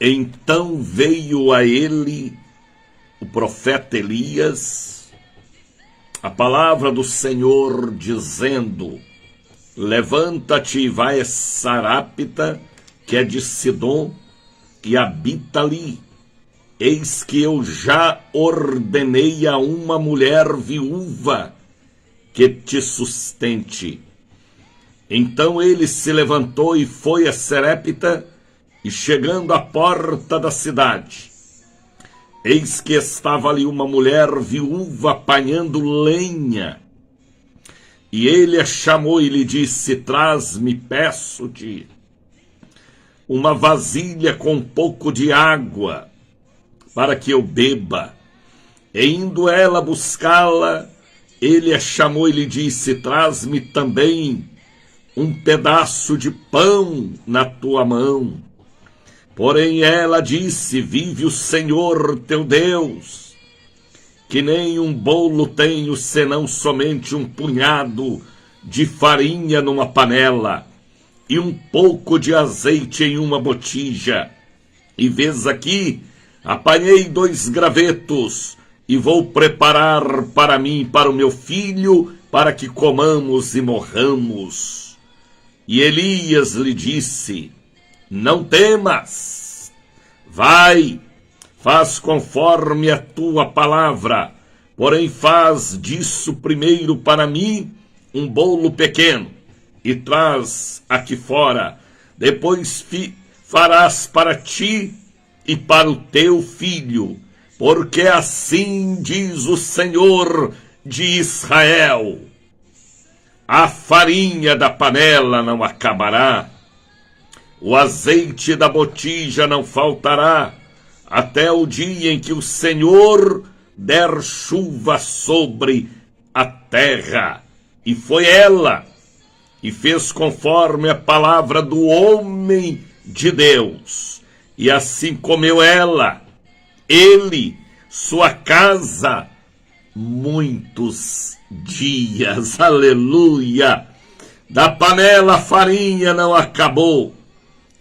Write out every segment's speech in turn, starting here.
Então veio a ele o profeta Elias, a palavra do Senhor dizendo: levanta-te e vai a Sarapta, que é de Sidom, e habita ali. Eis que eu já ordenei a uma mulher viúva que te sustente. Então ele se levantou e foi a Sarepta, e chegando à porta da cidade, eis que estava ali uma mulher viúva apanhando lenha. E ele a chamou e lhe disse: traz-me, peço-te, uma vasilha com um pouco de água, para que eu beba. E indo ela buscá-la, ele a chamou e lhe disse: traz-me também um pedaço de pão na tua mão. Porém ela disse: vive o Senhor teu Deus, que nem um bolo tenho, senão somente um punhado de farinha numa panela e um pouco de azeite em uma botija. E vês aqui, apanhei 2 gravetos e vou preparar para mim e para o meu filho, para que comamos e morramos. E Elias lhe disse: não temas, vai, faz conforme a tua palavra, porém faz disso primeiro para mim um bolo pequeno, e traz aqui fora, depois farás para ti e para o teu filho, porque assim diz o Senhor de Israel: a farinha da panela não acabará, o azeite da botija não faltará, até o dia em que o Senhor der chuva sobre a terra. E foi ela, e fez conforme a palavra do homem de Deus. E assim comeu ela, ele, sua casa, muitos dias. Aleluia! Da panela a farinha não acabou,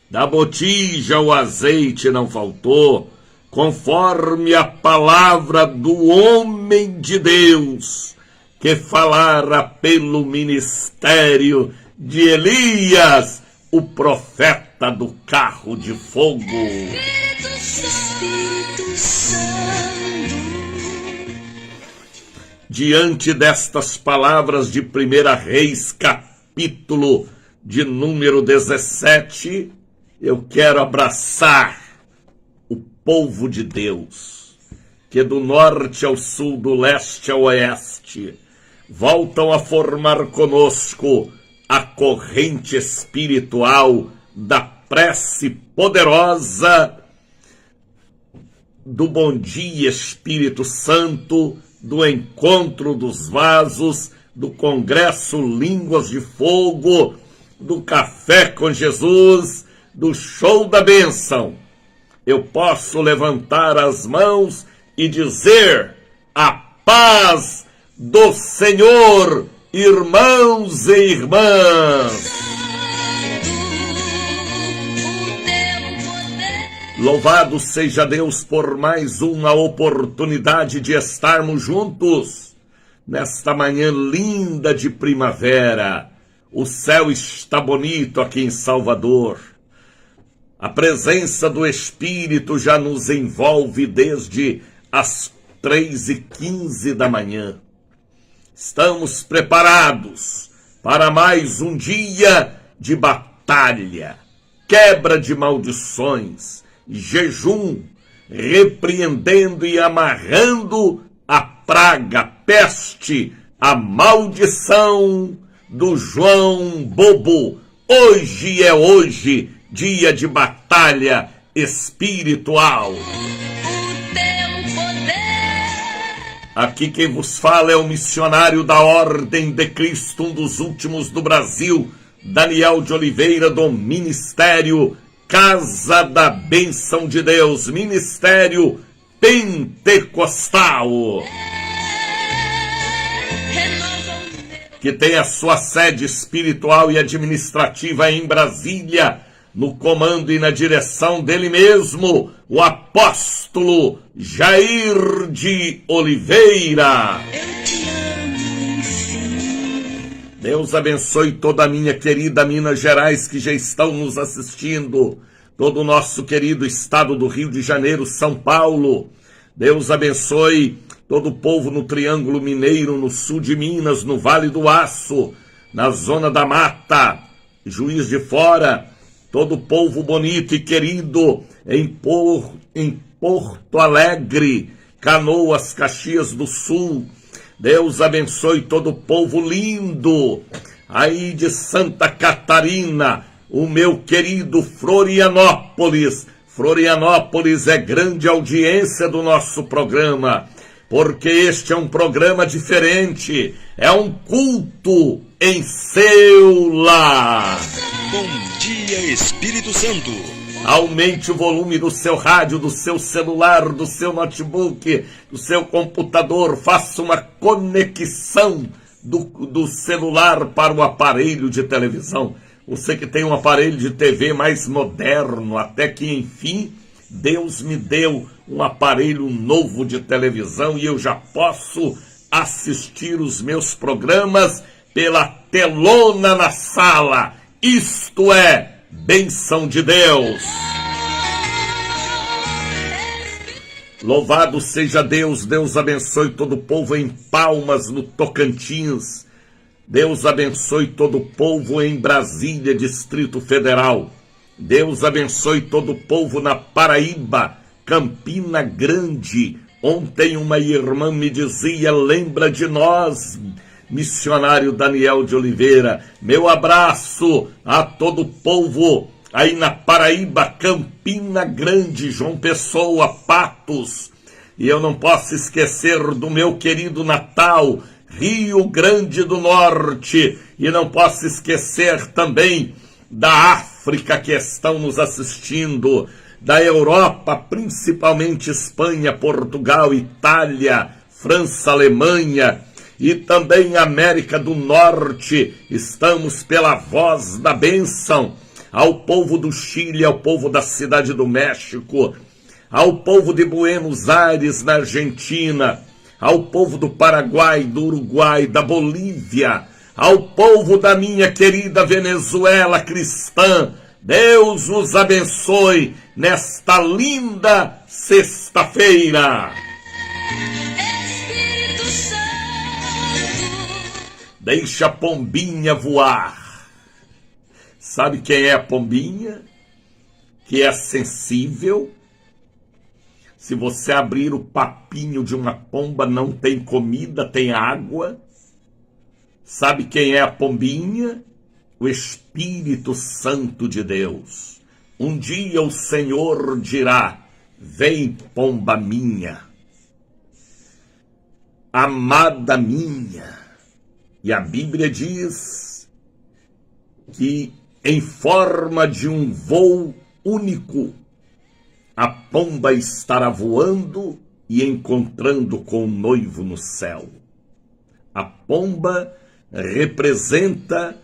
da botija o azeite não faltou, conforme a palavra do homem de Deus, que falara pelo ministério de Elias, o profeta do carro de fogo. Espírito Santo. Diante destas palavras de 1 Reis, capítulo de número 17, eu quero abraçar o povo de Deus, que do norte ao sul, do leste ao oeste, voltam a formar conosco a corrente espiritual da prece poderosa, do Bom Dia Espírito Santo, do Encontro dos Vasos, do Congresso Línguas de Fogo, do Café com Jesus, do Show da Bênção. Eu posso levantar as mãos e dizer: a paz do Senhor, irmãos e irmãs. Louvado seja Deus por mais uma oportunidade de estarmos juntos nesta manhã linda de primavera. O céu está bonito aqui em Salvador. A presença do Espírito já nos envolve desde as 3h15 da manhã. Estamos preparados para mais um dia de batalha, quebra de maldições, jejum, repreendendo e amarrando a praga, a peste, a maldição do João Bobo. Hoje, dia de batalha espiritual. Aqui quem vos fala é o missionário da Ordem de Cristo, um dos últimos do Brasil, Daniel de Oliveira, do Ministério Casa da Bênção de Deus, Ministério Pentecostal, que tem a sua sede espiritual e administrativa em Brasília, no comando e na direção dele mesmo, o apóstolo Jair de Oliveira. Deus abençoe toda a minha querida Minas Gerais que já estão nos assistindo, todo o nosso querido estado do Rio de Janeiro, São Paulo. Deus abençoe todo o povo no Triângulo Mineiro, no sul de Minas, no Vale do Aço, na Zona da Mata, Juiz de Fora, todo o povo bonito e querido em Porto Alegre, Canoas, Caxias do Sul. Deus abençoe todo o povo lindo aí de Santa Catarina, o meu querido Florianópolis. Florianópolis é grande audiência do nosso programa, porque este é um programa diferente, é um culto em seu lar. Bom dia, Espírito Santo. Aumente o volume do seu rádio, do seu celular, do seu notebook, do seu computador. Faça uma conexão do celular para o aparelho de televisão. Você que tem um aparelho de TV mais moderno, até que enfim, Deus me deu um aparelho novo de televisão e eu já posso assistir os meus programas pela telona na sala. Isto é bênção de Deus. Louvado seja Deus. Deus abençoe todo o povo em Palmas, no Tocantins. Deus abençoe todo o povo em Brasília, Distrito Federal. Deus abençoe todo o povo na Paraíba, Campina Grande. Ontem uma irmã me dizia: lembra de nós, missionário Daniel de Oliveira. Meu abraço a todo o povo aí na Paraíba, Campina Grande, João Pessoa, Patos. E eu não posso esquecer do meu querido Natal, Rio Grande do Norte. E não posso esquecer também da África, que estão nos assistindo, da Europa, principalmente Espanha, Portugal, Itália, França, Alemanha, e também América do Norte. Estamos pela Voz da Bênção, ao povo do Chile, ao povo da Cidade do México, ao povo de Buenos Aires, na Argentina, ao povo do Paraguai, do Uruguai, da Bolívia, ao povo da minha querida Venezuela cristã. Deus os abençoe nesta linda sexta-feira. Deixa a pombinha voar. Sabe quem é a pombinha? Que é sensível. Se você abrir o papinho de uma pomba, não tem comida, tem água. Sabe quem é a pombinha? O Espírito Santo de Deus. Um dia o Senhor dirá: vem, pomba minha, amada minha. E a Bíblia diz que em forma de um voo único, a pomba estará voando e encontrando com o noivo no céu. A pomba representa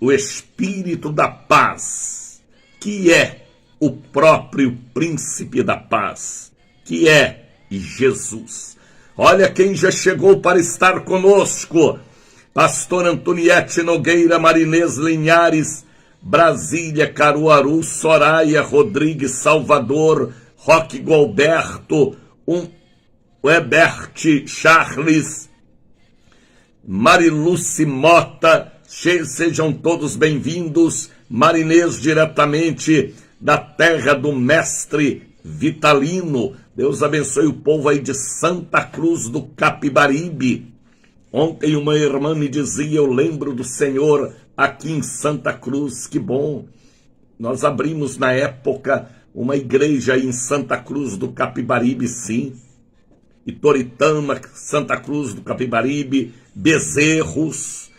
o Espírito da paz, que é o próprio príncipe da paz, que é Jesus. Olha quem já chegou para estar conosco: Pastor Antoniete Nogueira, Marinês Linhares, Brasília, Caruaru, Soraya Rodrigues, Salvador, Roque Gualberto, Ebert Charles, Mariluce Mota. Sejam todos bem-vindos. Marinês, diretamente da terra do mestre Vitalino. Deus abençoe o povo aí de Santa Cruz do Capibaribe. Ontem uma irmã me dizia: eu lembro do Senhor aqui em Santa Cruz. Que bom. Nós abrimos na época uma igreja aí em Santa Cruz do Capibaribe, sim. Itoritama, Santa Cruz do Capibaribe, Bezerros,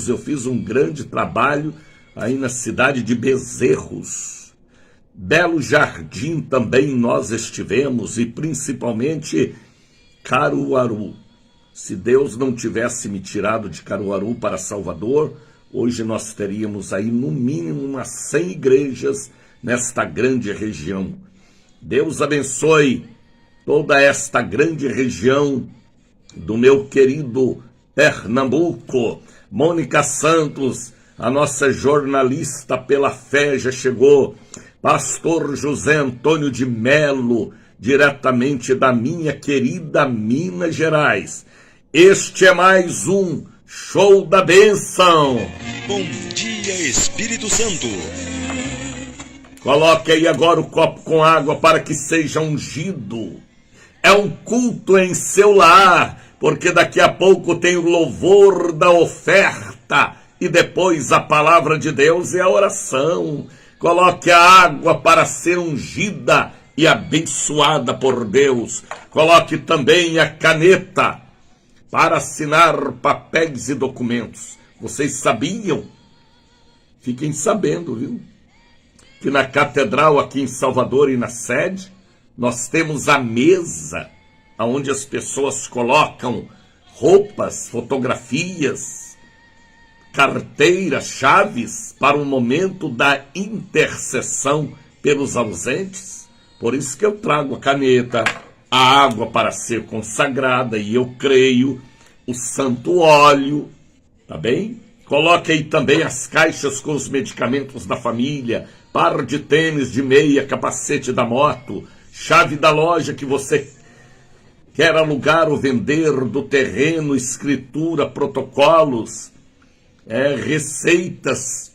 eu fiz um grande trabalho aí na cidade de Bezerros. Belo Jardim também nós estivemos, e principalmente Caruaru. Se Deus não tivesse me tirado de Caruaru para Salvador, hoje nós teríamos aí no mínimo umas 100 igrejas nesta grande região. Deus abençoe toda esta grande região do meu querido Pernambuco. Mônica Santos, a nossa jornalista pela fé, já chegou. Pastor José Antônio de Melo, diretamente da minha querida Minas Gerais. Este é mais um Show da Bênção. Bom dia, Espírito Santo. Coloque aí agora o copo com água para que seja ungido. É um culto em seu lar, porque daqui a pouco tem o louvor da oferta e depois a palavra de Deus e a oração. Coloque a água para ser ungida e abençoada por Deus. Coloque também a caneta para assinar papéis e documentos. Vocês sabiam? Fiquem sabendo, viu? Que na catedral aqui em Salvador e na sede, nós temos a mesa onde as pessoas colocam roupas, fotografias, carteiras, chaves para o momento da intercessão pelos ausentes. Por isso que eu trago a caneta, a água para ser consagrada e eu creio, o santo óleo, tá bem? Coloque aí também as caixas com os medicamentos da família, par de tênis, de meia, capacete da moto, chave da loja que você quer alugar ou vender, do terreno, escritura, protocolos, receitas,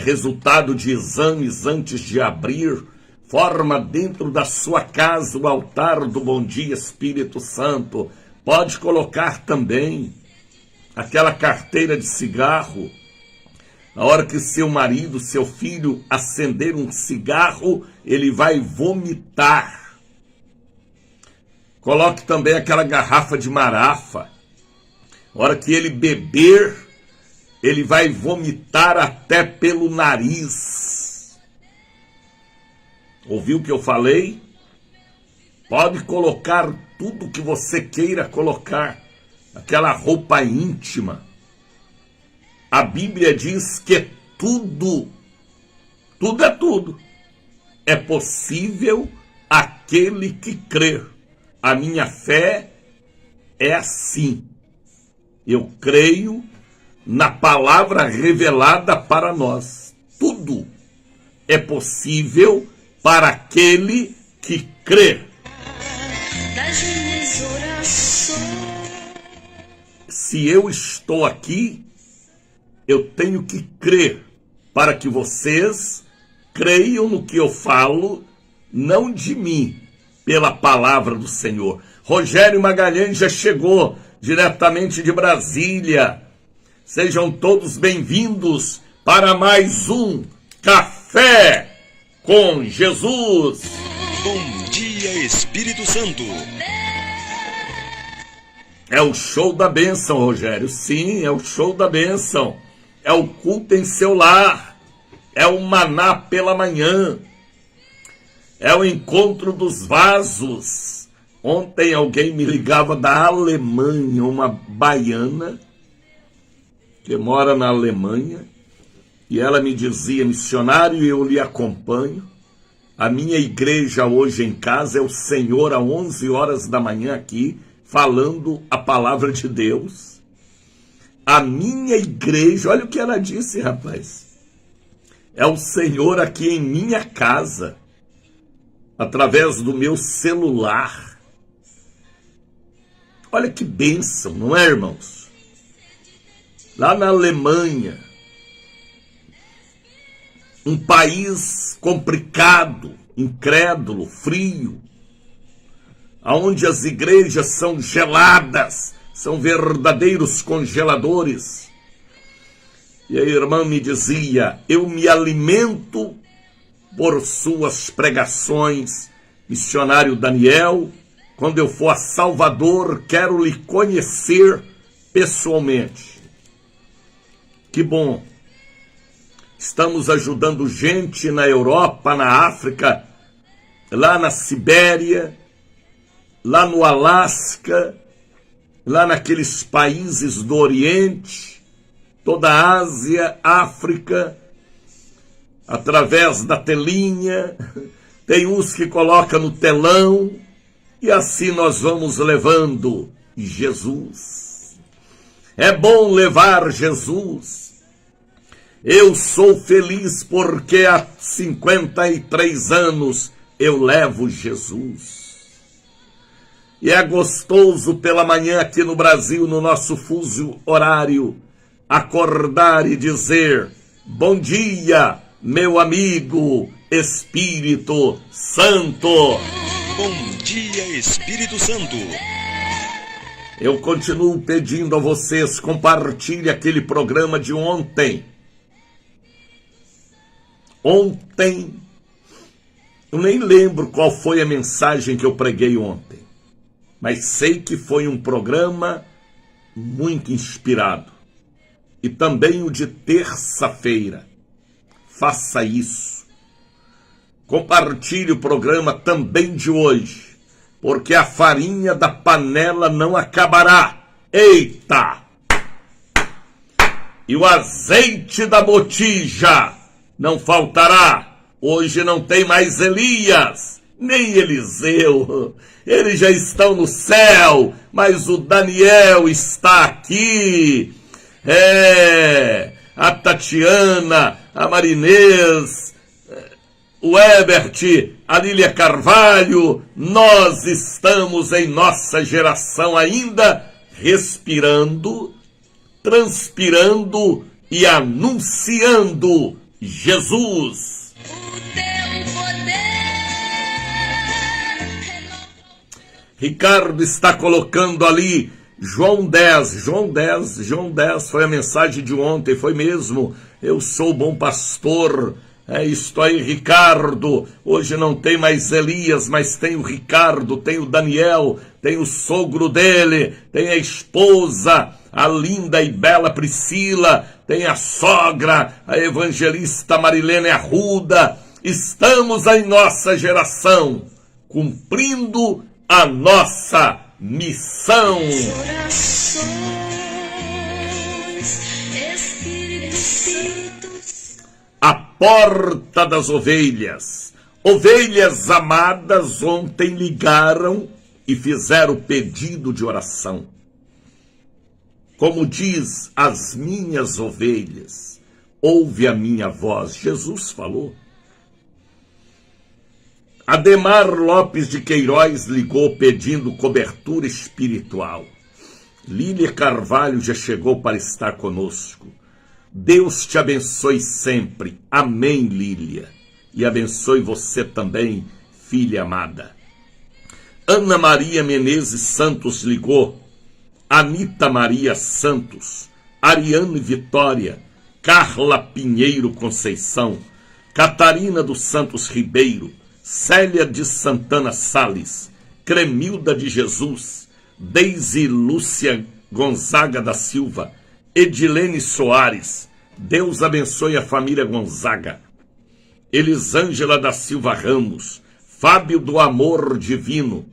resultado de exames antes de abrir, forma dentro da sua casa o altar do Bom Dia Espírito Santo. Pode colocar também aquela carteira de cigarro. A hora que seu marido, seu filho acender um cigarro, ele vai vomitar. Coloque também aquela garrafa de marafa. A hora que ele beber, ele vai vomitar até pelo nariz. Ouviu o que eu falei? Pode colocar tudo que você queira colocar. Aquela roupa íntima. A Bíblia diz que tudo é tudo. É possível aquele que crer. A minha fé é assim. Eu creio na palavra revelada para nós. Tudo é possível para aquele que crê. Das minhas orações. Se eu estou aqui, eu tenho que crer para que vocês creiam no que eu falo, não de mim, pela palavra do Senhor. Rogério Magalhães já chegou diretamente de Brasília. Sejam todos bem-vindos para mais um Café com Jesus. Bom dia, Espírito Santo. É o show da bênção, Rogério. Sim, é o show da bênção. É o culto em seu lar. É o maná pela manhã. É o encontro dos vasos. Ontem alguém me ligava da Alemanha, uma baiana que mora na Alemanha. E ela me dizia: missionário, eu lhe acompanho. A minha igreja hoje em casa é o Senhor às 11 horas da manhã aqui, falando a palavra de Deus. A minha igreja, olha o que ela disse, rapaz. É o Senhor aqui em minha casa, através do meu celular. Olha que bênção, não é, irmãos? Lá na Alemanha, um país complicado, incrédulo, frio, onde as igrejas são geladas, são verdadeiros congeladores. E a irmã me dizia: eu me alimento por suas pregações, missionário Daniel. Quando eu for a Salvador, quero lhe conhecer pessoalmente. Que bom. Estamos ajudando gente na Europa, na África, lá na Sibéria, lá no Alasca, lá naqueles países do Oriente. toda a Ásia, África, através da telinha, tem uns que colocam no telão, e assim nós vamos levando Jesus. É bom levar Jesus. Eu sou feliz porque há 53 anos eu levo Jesus. E é gostoso pela manhã aqui no Brasil, no nosso fuso horário, acordar e dizer: bom dia, meu amigo Espírito Santo. Bom dia, Espírito Santo. Eu continuo pedindo a vocês, compartilhe aquele programa de ontem. Ontem, eu nem lembro qual foi a mensagem que eu preguei ontem, mas sei que foi um programa muito inspirado. E também o de terça-feira. Faça isso. Compartilhe o programa também de hoje, porque a farinha da panela não acabará. Eita! E o azeite da botija não faltará. Hoje não tem mais Elias, nem Eliseu. Eles já estão no céu, mas o Daniel está aqui. A Tatiana, a Marinês, o Ebert, a Lília Carvalho, nós estamos em nossa geração ainda respirando, transpirando e anunciando Jesus. O teu poder. Ricardo está colocando ali João 10, foi a mensagem de ontem, foi mesmo. Eu sou o bom pastor. É isto aí, Ricardo. Hoje não tem mais Elias, mas tem o Ricardo, tem o Daniel, tem o sogro dele, tem a esposa, a linda e bela Priscila, tem a sogra, a evangelista Marilene Arruda. Estamos em nossa geração, cumprindo a nossa missão. Orações, Espírito Santo. A porta das ovelhas. Ovelhas amadas ontem ligaram e fizeram pedido de oração. Como diz, as minhas ovelhas, ouve a minha voz. Jesus falou. Ademar Lopes de Queiroz ligou pedindo cobertura espiritual. Lília Carvalho já chegou para estar conosco. Deus te abençoe sempre. Amém, Lília. E abençoe você também, filha amada. Ana Maria Menezes Santos ligou. Anita Maria Santos. Ariane Vitória. Carla Pinheiro Conceição. Catarina dos Santos Ribeiro. Célia de Santana Sales, Cremilda de Jesus, Deise Lúcia Gonzaga da Silva, Edilene Soares, Deus abençoe a família Gonzaga, Elisângela da Silva Ramos, Fábio do Amor Divino,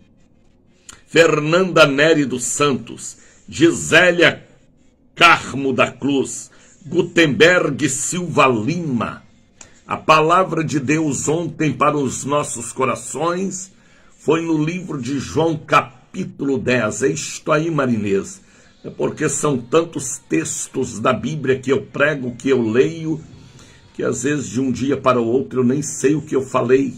Fernanda Nery dos Santos, Gisélia Carmo da Cruz, Gutenberg Silva Lima. A palavra de Deus ontem para os nossos corações foi no livro de João, capítulo 10. É isto aí, Marinês. É porque são tantos textos da Bíblia que eu prego, que eu leio, que às vezes de um dia para o outro eu nem sei o que eu falei.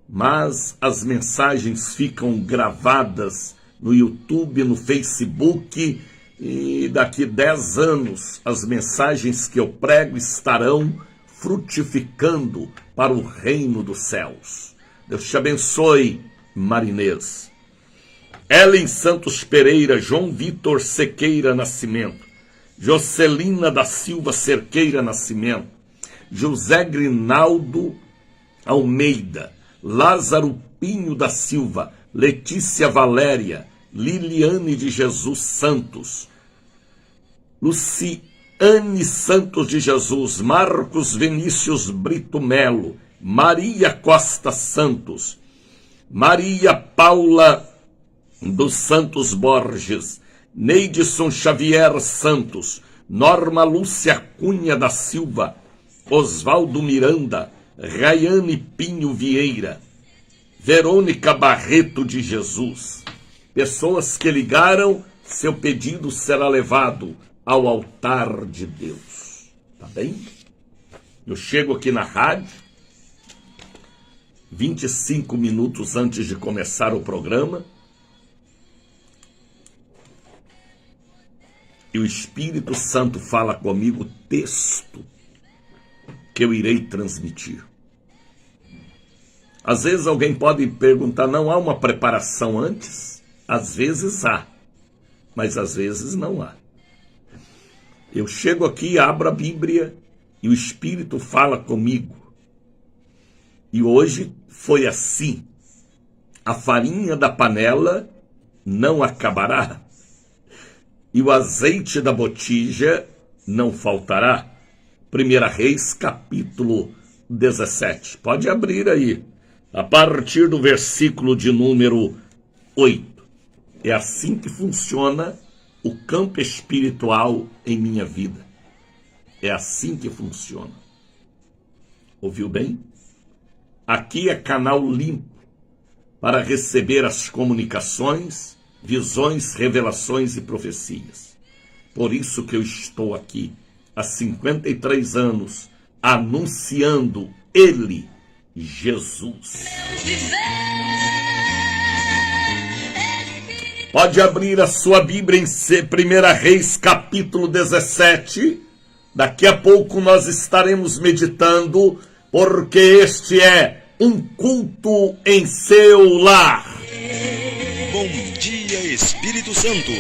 Mas as mensagens ficam gravadas no YouTube, no Facebook, e daqui 10 anos as mensagens que eu prego estarão frutificando para o reino dos céus. Deus te abençoe, Marinês. Ellen Santos Pereira, João Vitor Sequeira Nascimento, Jocelina da Silva Cerqueira Nascimento, José Grinaldo Almeida, Lázaro Pinho da Silva, Letícia Valéria, Liliane de Jesus Santos, Luciane Santos de Jesus, Marcos Vinícius Brito Melo, Maria Costa Santos, Maria Paula dos Santos Borges, Neidson Xavier Santos, Norma Lúcia Cunha da Silva, Oswaldo Miranda, Rayane Pinho Vieira, Verônica Barreto de Jesus. Pessoas que ligaram, seu pedido será levado ao altar de Deus. Tá bem? Eu chego aqui na rádio, 25 minutos antes de começar o programa, e o Espírito Santo fala comigo o texto que eu irei transmitir. Às vezes alguém pode perguntar, não há uma preparação antes? Às vezes há, mas às vezes não há. Eu chego aqui, abro a Bíblia e o Espírito fala comigo. E hoje foi assim. A farinha da panela não acabará e o azeite da botija não faltará. 1 Reis, capítulo 17. Pode abrir aí, a partir do versículo de número 8. É assim que funciona o campo espiritual em minha vida. É assim que funciona. Ouviu bem? Aqui é canal limpo para receber as comunicações, visões, revelações e profecias. Por isso que eu estou aqui há 53 anos anunciando Ele, Jesus. Pode abrir a sua Bíblia em 1 Reis, capítulo 17. Daqui a pouco nós estaremos meditando, porque este é um culto em seu lar. Bom dia, Espírito Santo.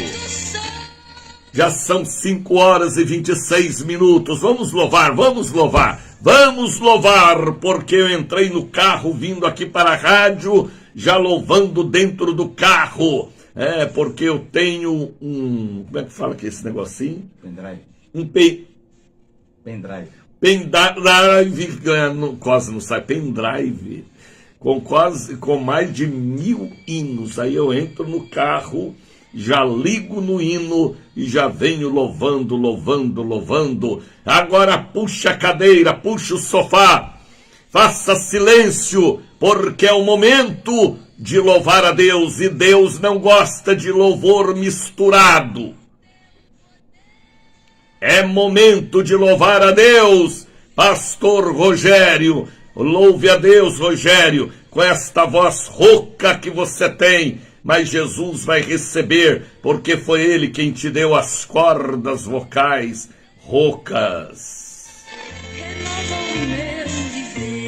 Já são 5 horas e 26 minutos. Vamos louvar, vamos louvar. Vamos louvar, porque eu entrei no carro vindo aqui para a rádio, já louvando dentro do carro. É, porque eu tenho um... Como é que fala que é esse negocinho? Pendrive. Pendrive, quase não sai, pendrive, com mais de 1000 hinos. Aí eu entro no carro, já ligo no hino e já venho louvando, louvando, louvando. Agora puxa a cadeira, puxa o sofá, faça silêncio, porque é o momento de louvar a Deus, e Deus não gosta de louvor misturado. É momento de louvar a Deus. Pastor Rogério, louve a Deus, Rogério, com esta voz rouca que você tem, mas Jesus vai receber, porque foi Ele quem te deu as cordas vocais roucas. Renova o meu viver,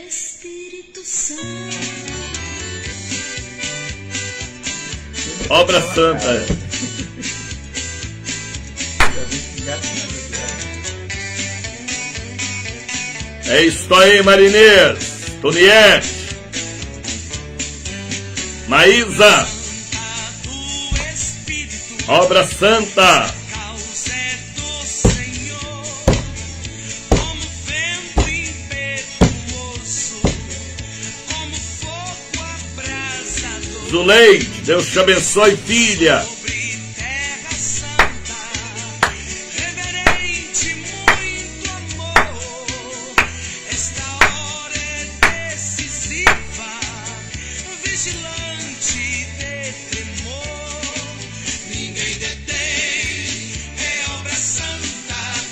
Espírito Santo. Obra Santa. É isso aí, Marinês, Toniette, Maísa, Obra Santa. Zuleide, Deus te abençoe, filha.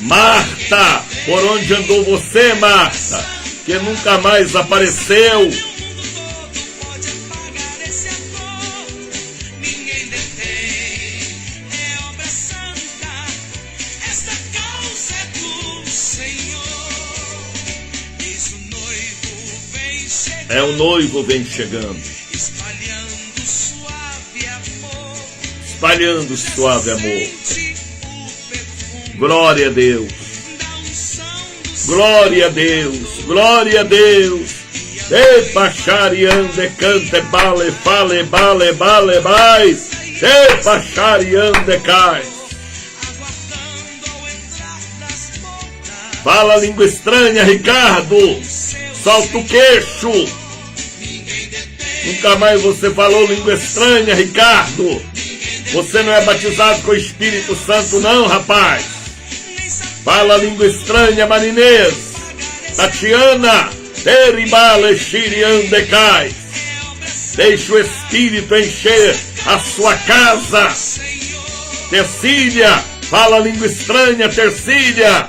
Marta, por onde andou você, Marta? Que nunca mais apareceu. É o noivo vem chegando, espalhando suave amor. Glória a Deus, glória a Deus, glória a Deus. E pachariande cante bale fale bale bale mais. E pachariande cai. Fala língua estranha, Ricardo. Solta o queixo. Nunca mais você falou língua estranha, Ricardo. Você não é batizado com o Espírito Santo não, rapaz. Fala língua estranha, marinês. Tatiana, Teribale Shiriandecai. Deixe o Espírito encher a sua casa. Tercília, fala língua estranha, Tercília.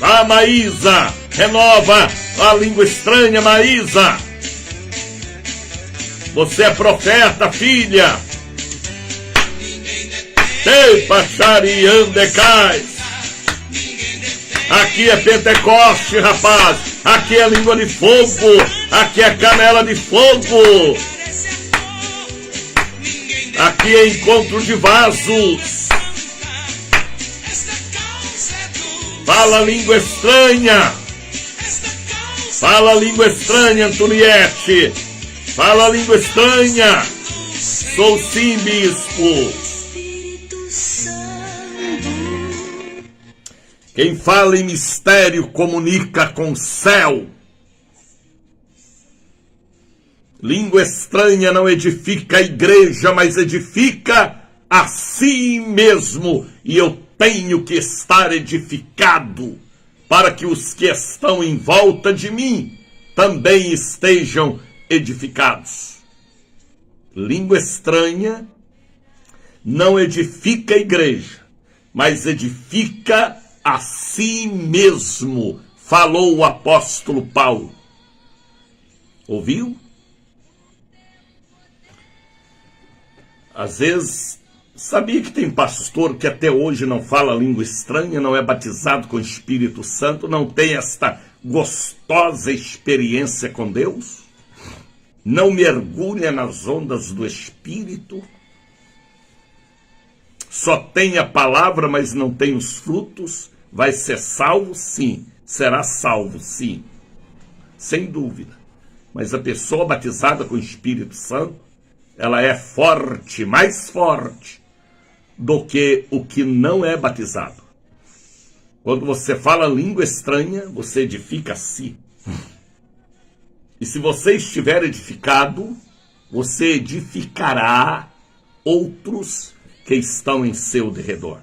A Maísa, renova a língua estranha, Maísa. Você é profeta, filha. Tepachariandecais. Aqui é Pentecoste, rapaz. Aqui é língua de fogo. Aqui é canela de fogo. Aqui é encontro de vasos. Fala língua estranha. Fala língua estranha, Antoniette. Fala língua estranha. Sou sim, bispo. Quem fala em mistério comunica com o céu. Língua estranha não edifica a igreja, mas edifica a si mesmo. E eu tenho que estar edificado para que os que estão em volta de mim também estejam edificados. Língua estranha não edifica a igreja, mas edifica a si mesmo, falou o apóstolo Paulo. Ouviu? Às vezes, sabia que tem pastor que até hoje não fala língua estranha, não é batizado com o Espírito Santo, não tem esta gostosa experiência com Deus? Não mergulha nas ondas do Espírito? Só tem a palavra, mas não tem os frutos? Vai ser salvo? Sim. Será salvo? Sim. Sem dúvida. Mas a pessoa batizada com o Espírito Santo, ela é forte, mais forte do que o que não é batizado. Quando você fala língua estranha, você edifica a si. E se você estiver edificado, você edificará outros que estão em seu derredor.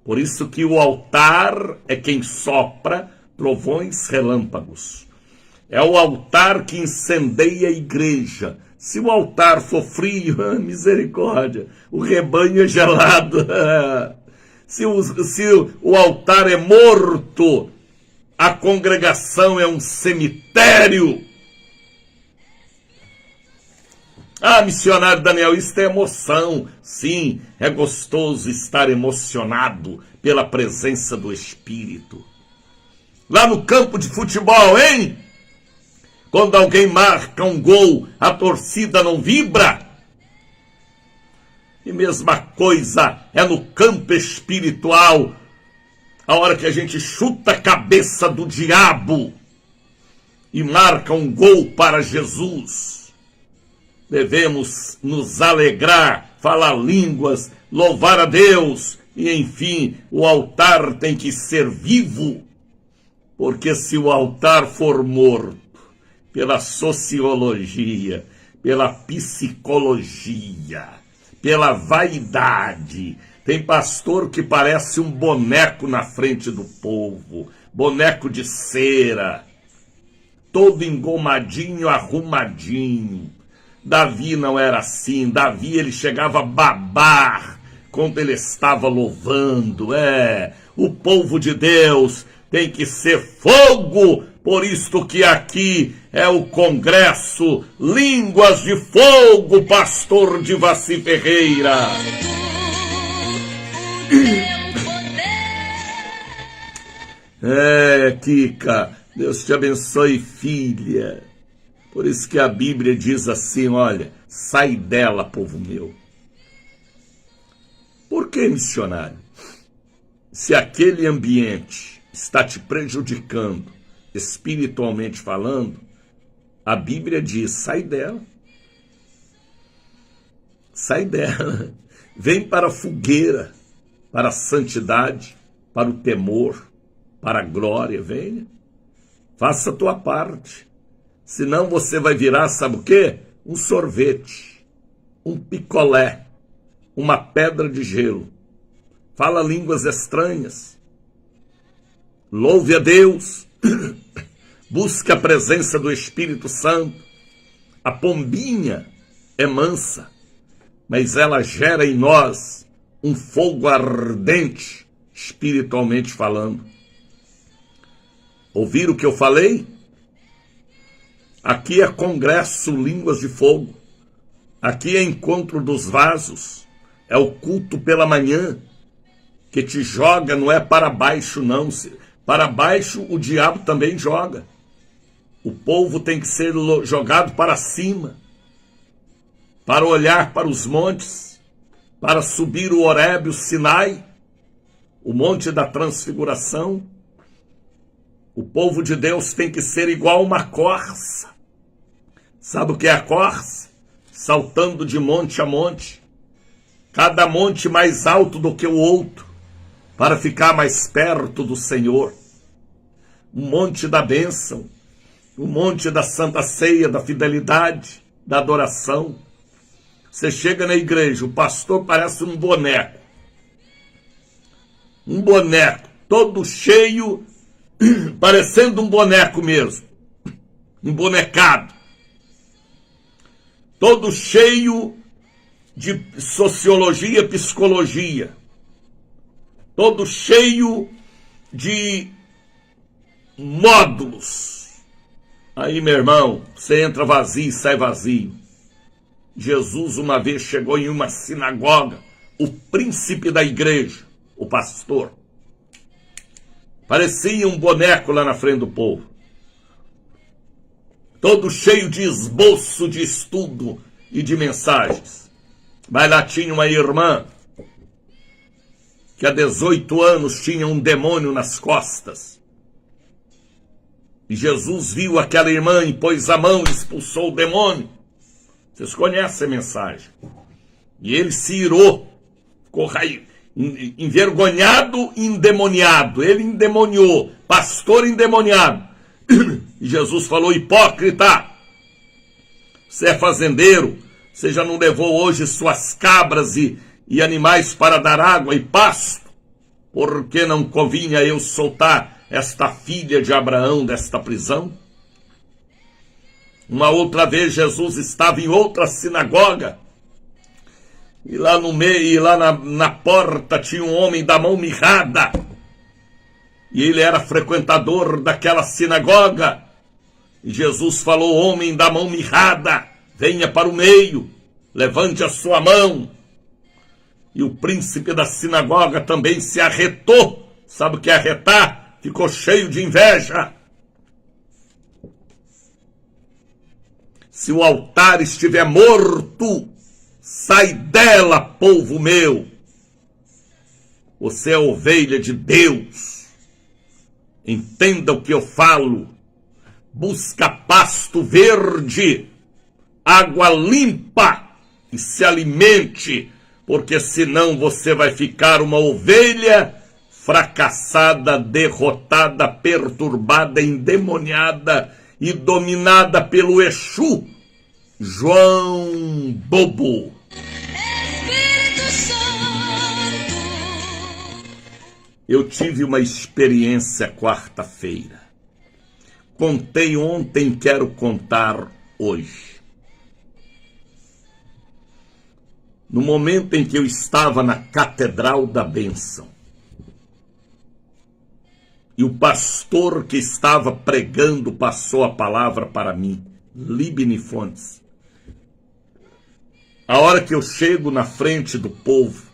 Por isso que o altar é quem sopra trovões relâmpagos. É o altar que incendeia a igreja. Se o altar for frio, misericórdia, o rebanho é gelado. Se o altar é morto, a congregação é um cemitério. Ah, missionário Daniel, isso é emoção. Sim, é gostoso estar emocionado pela presença do Espírito. Lá no campo de futebol, hein? Quando alguém marca um gol, a torcida não vibra? E mesma coisa é no campo espiritual. A hora que a gente chuta a cabeça do diabo e marca um gol para Jesus. Devemos nos alegrar, falar línguas, louvar a Deus. E, enfim, o altar tem que ser vivo. Porque se o altar for morto, pela sociologia, pela psicologia, pela vaidade, tem pastor que parece um boneco na frente do povo, boneco de cera, todo engomadinho, arrumadinho. Davi não era assim. Davi, ele chegava a babar quando ele estava louvando. O povo de Deus tem que ser fogo. Por isto que aqui é o congresso Línguas de Fogo, pastor Divaci Ferreira. Kika, Deus te abençoe, filha. Por isso que a Bíblia diz assim, olha, sai dela, povo meu. Por que, missionário? Se aquele ambiente está te prejudicando, espiritualmente falando, a Bíblia diz, sai dela. Sai dela. Vem para a fogueira, para a santidade, para o temor, para a glória, venha. Faça a tua parte. Senão você vai virar, sabe o quê? um sorvete, um picolé, uma pedra de gelo. Fala línguas estranhas. Louve a Deus. Busque a presença do Espírito Santo. A pombinha é mansa, mas ela gera em nós um fogo ardente, espiritualmente falando. Ouviram o que eu falei? Aqui é congresso Línguas de Fogo. Aqui é encontro dos vasos. É o culto pela manhã, que te joga, não é para baixo não. Para baixo o diabo também joga. O povo tem que ser jogado para cima, para olhar para os montes, para subir o Horebe, o Sinai, o monte da transfiguração. O povo de Deus tem que ser igual uma corça. Sabe o que é a corça? Saltando de monte a monte, cada monte mais alto do que o outro, para ficar mais perto do Senhor. O monte da bênção, o monte da santa ceia, da fidelidade, da adoração. Você chega na igreja, o pastor parece um boneco. Um boneco, todo cheio, parecendo um boneco mesmo. Um bonecado. Todo cheio de sociologia, psicologia. Todo cheio de módulos. Aí, meu irmão, você entra vazio e sai vazio. Jesus uma vez chegou em uma sinagoga, o príncipe da igreja, o pastor. Parecia um boneco lá na frente do povo. Todo cheio de esboço de estudo e de mensagens. Mas lá tinha uma irmã que há 18 anos tinha um demônio nas costas. E Jesus viu aquela irmã e pôs a mão e expulsou o demônio. Vocês conhecem a mensagem. E ele se irou, ficou envergonhado e endemoniado. Ele endemoniou, pastor endemoniado. E Jesus falou: hipócrita, você é fazendeiro, você já não levou hoje suas cabras e animais para dar água e pasto? Por que não convinha eu soltar esta filha de Abraão desta prisão? Uma outra vez Jesus estava em outra sinagoga, e lá no meio, e lá na porta tinha um homem da mão mirrada, e ele era frequentador daquela sinagoga. E Jesus falou: homem da mão mirrada, venha para o meio, levante a sua mão. E o príncipe da sinagoga também se arretou. Sabe o que é arretar? Ficou cheio de inveja. Se o altar estiver morto, sai dela, povo meu. Você é ovelha de Deus. Entenda o que eu falo. Busca pasto verde, água limpa e se alimente, porque senão você vai ficar uma ovelha fracassada, derrotada, perturbada, endemoniada e dominada pelo Exu, João Bobo. Espírito Santo. Eu tive uma experiência quarta-feira. Contei ontem, quero contar hoje. No momento em que eu estava na Catedral da Bênção, e o pastor que estava pregando passou a palavra para mim, Libni Fontes. A hora que eu chego na frente do povo,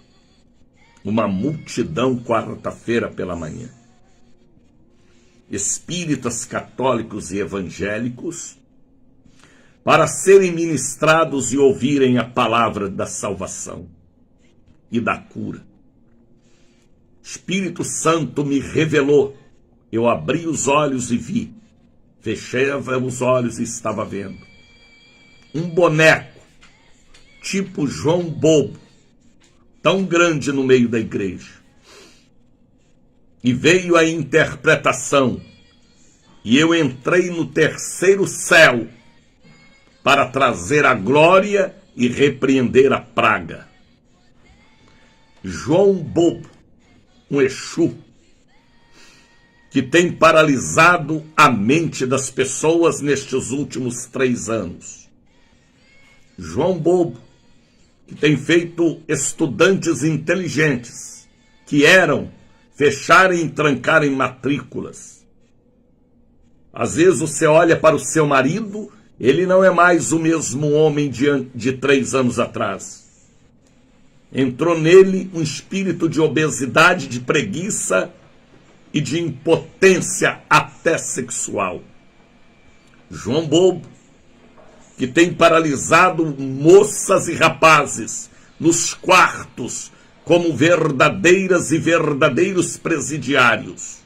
uma multidão quarta-feira pela manhã, espíritas católicos e evangélicos, para serem ministrados e ouvirem a palavra da salvação e da cura. Espírito Santo me revelou. Eu abri os olhos e vi. Fechei os olhos e estava vendo. Um boneco, tipo João Bobo, tão grande no meio da igreja. E veio a interpretação. E eu entrei no terceiro céu, para trazer a glória e repreender a praga. João Bobo, um Exu, que tem paralisado a mente das pessoas nestes últimos 3 anos. João Bobo, que tem feito estudantes inteligentes, que eram fecharem e trancarem matrículas. Às vezes você olha para o seu marido, ele não é mais o mesmo homem de 3 anos atrás. Entrou nele um espírito de obesidade, de preguiça e de impotência até sexual. João Bobo, que tem paralisado moças e rapazes nos quartos como verdadeiras e verdadeiros presidiários.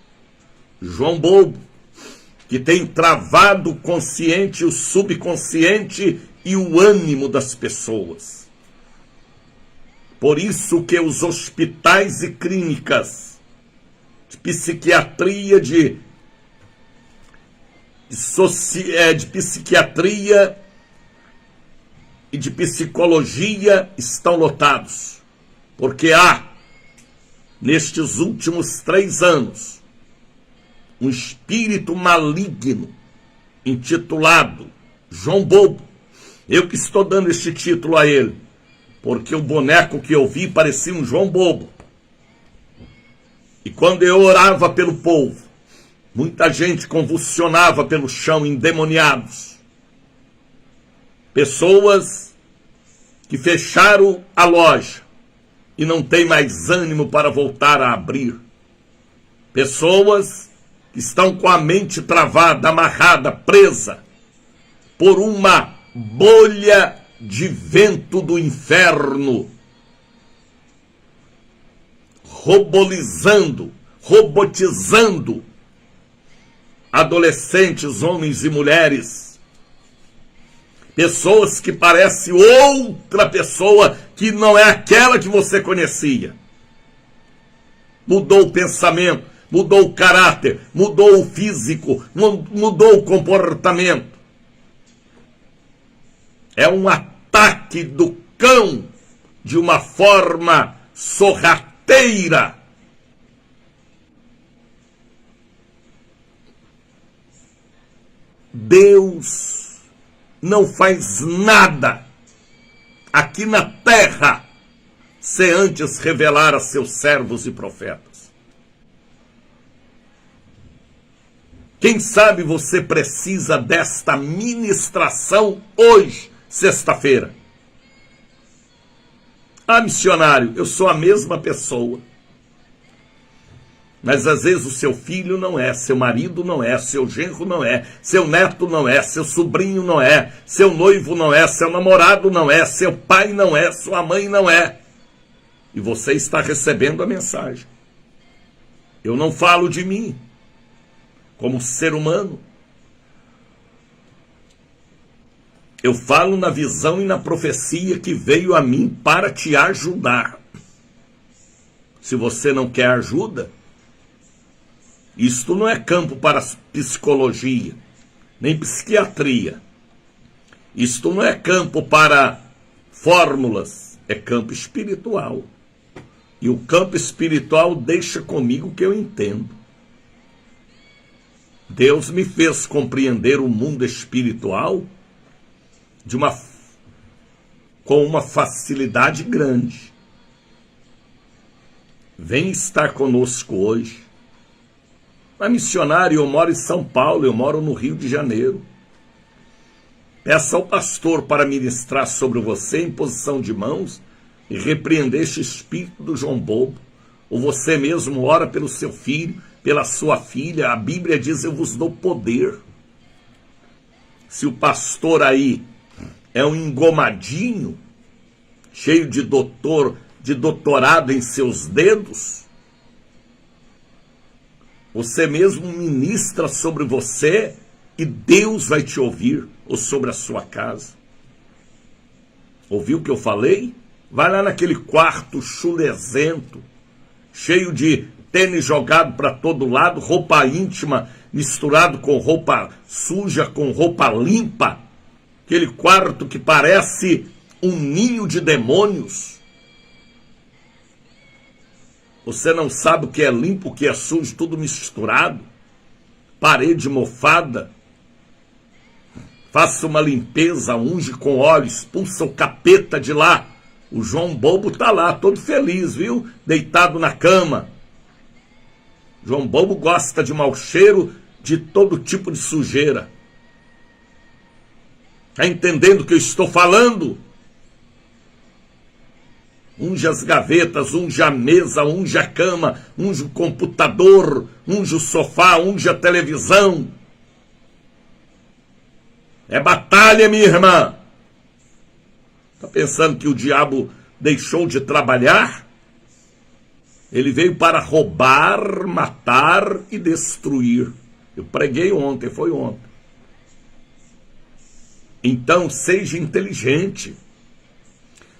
João Bobo, que tem travado o consciente, o subconsciente e o ânimo das pessoas. Por isso que os hospitais e clínicas de psiquiatria, de psiquiatria e de psicologia estão lotados. Porque há, nestes últimos 3 anos, um espírito maligno intitulado João Bobo. Eu que estou dando este título a ele, porque o boneco que eu vi parecia um João Bobo. E quando eu orava pelo povo, muita gente convulsionava pelo chão, endemoniados. Pessoas que fecharam a loja e não têm mais ânimo para voltar a abrir. Pessoas que estão com a mente travada, amarrada, presa por uma bolha de vento do inferno, robotizando adolescentes, homens e mulheres. Pessoas que parecem outra pessoa que não é aquela que você conhecia. Mudou o pensamento, mudou o caráter, mudou o físico, mudou o comportamento. É um ataque do cão de uma forma sorrateira. Deus não faz nada aqui na terra sem antes revelar a seus servos e profetas. Quem sabe você precisa desta ministração hoje, sexta-feira. Ah, missionário, eu sou a mesma pessoa. Mas às vezes o seu filho não é, seu marido não é, seu genro não é, seu neto não é, seu sobrinho não é, seu noivo não é, seu namorado não é, seu pai não é, sua mãe não é. E você está recebendo a mensagem. Eu não falo de mim como ser humano. Eu falo na visão e na profecia que veio a mim para te ajudar. Se você não quer ajuda, isto não é campo para psicologia, nem psiquiatria. Isto não é campo para fórmulas, é campo espiritual. E o campo espiritual deixa comigo o que eu entendo. Deus me fez compreender o mundo espiritual com uma facilidade grande. Vem estar conosco hoje. Mas, missionário, eu moro em São Paulo, eu moro no Rio de Janeiro. Peça ao pastor para ministrar sobre você em posição de mãos e repreender este espírito do João Bobo. Ou você mesmo ora pelo seu filho, pela sua filha. A Bíblia diz, eu vos dou poder. Se o pastor aí é um engomadinho, cheio de doutorado em seus dedos, você mesmo ministra sobre você e Deus vai te ouvir, ou sobre a sua casa. Ouviu o que eu falei? Vai lá naquele quarto chulezento, cheio de tênis jogado para todo lado, roupa íntima misturado com roupa suja, com roupa limpa, aquele quarto que parece um ninho de demônios. Você não sabe o que é limpo, o que é sujo, tudo misturado. Parede mofada. Faça uma limpeza, unge com óleo, expulsa o capeta de lá. O João Bobo está lá, todo feliz, viu? Deitado na cama. João Bobo gosta de mau cheiro, de todo tipo de sujeira. Está entendendo o que eu estou falando? Unge as gavetas, unge a mesa, unge a cama, unge o computador, unge o sofá, unge a televisão. É batalha, minha irmã. Está pensando que o diabo deixou de trabalhar? Ele veio para roubar, matar e destruir. Eu preguei ontem, foi ontem. Então, seja inteligente.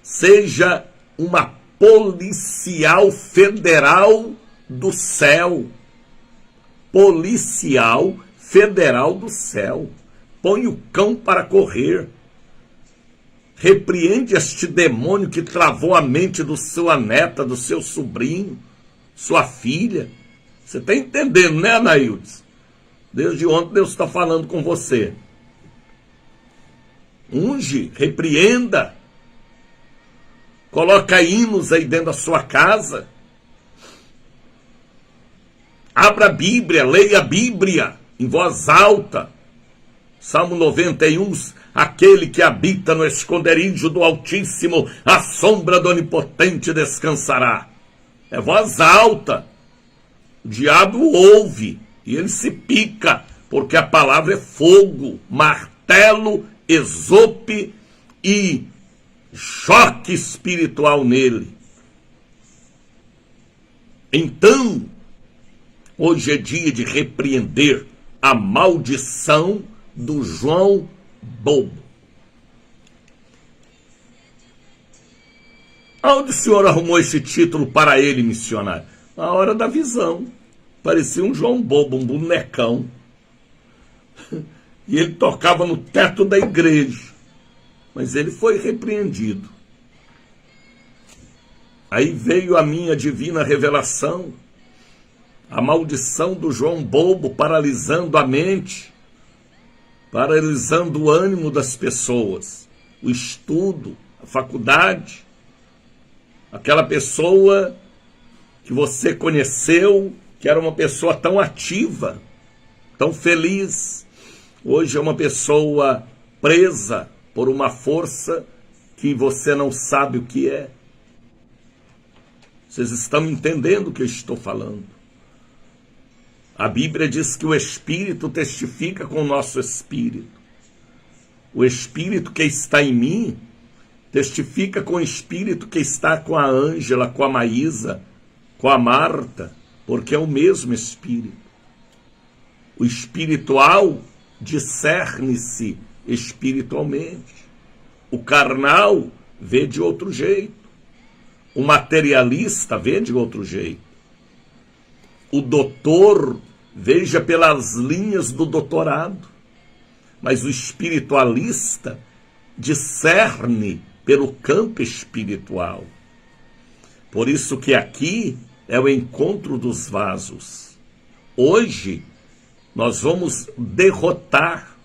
Seja uma policial federal do céu. Policial federal do céu. Põe o cão para correr. Repreende este demônio que travou a mente do sua neta, do seu sobrinho, sua filha. Você está entendendo, né, Anaildes? Desde ontem Deus está falando com você. Unge, repreenda. Coloca hinos aí dentro da sua casa. Abra a Bíblia, leia a Bíblia em voz alta. Salmo 91, aquele que habita no esconderijo do Altíssimo, à sombra do Onipotente descansará. É voz alta. O diabo ouve e ele se pica, porque a palavra é fogo, martelo, esope e choque espiritual nele. Então, hoje é dia de repreender a maldição do João Bobo. Onde o senhor arrumou esse título para ele, missionário? Na hora da visão. Parecia um João Bobo, um bonecão. E ele tocava no teto da igreja. Mas ele foi repreendido. Aí veio a minha divina revelação. A maldição do João Bobo paralisando a mente, paralisando o ânimo das pessoas, o estudo, a faculdade. Aquela pessoa que você conheceu, que era uma pessoa tão ativa, tão feliz, hoje é uma pessoa presa por uma força que você não sabe o que é. Vocês estão entendendo o que eu estou falando? A Bíblia diz que o Espírito testifica com o nosso Espírito. O Espírito que está em mim testifica com o Espírito que está com a Ângela, com a Maísa, com a Marta, porque é o mesmo Espírito. O espiritual discerne-se espiritualmente. O carnal vê de outro jeito. O materialista vê de outro jeito. O doutor veja pelas linhas do doutorado. Mas o espiritualista discerne pelo campo espiritual. Por isso que aqui é o encontro dos vasos. Hoje nós vamos derrotar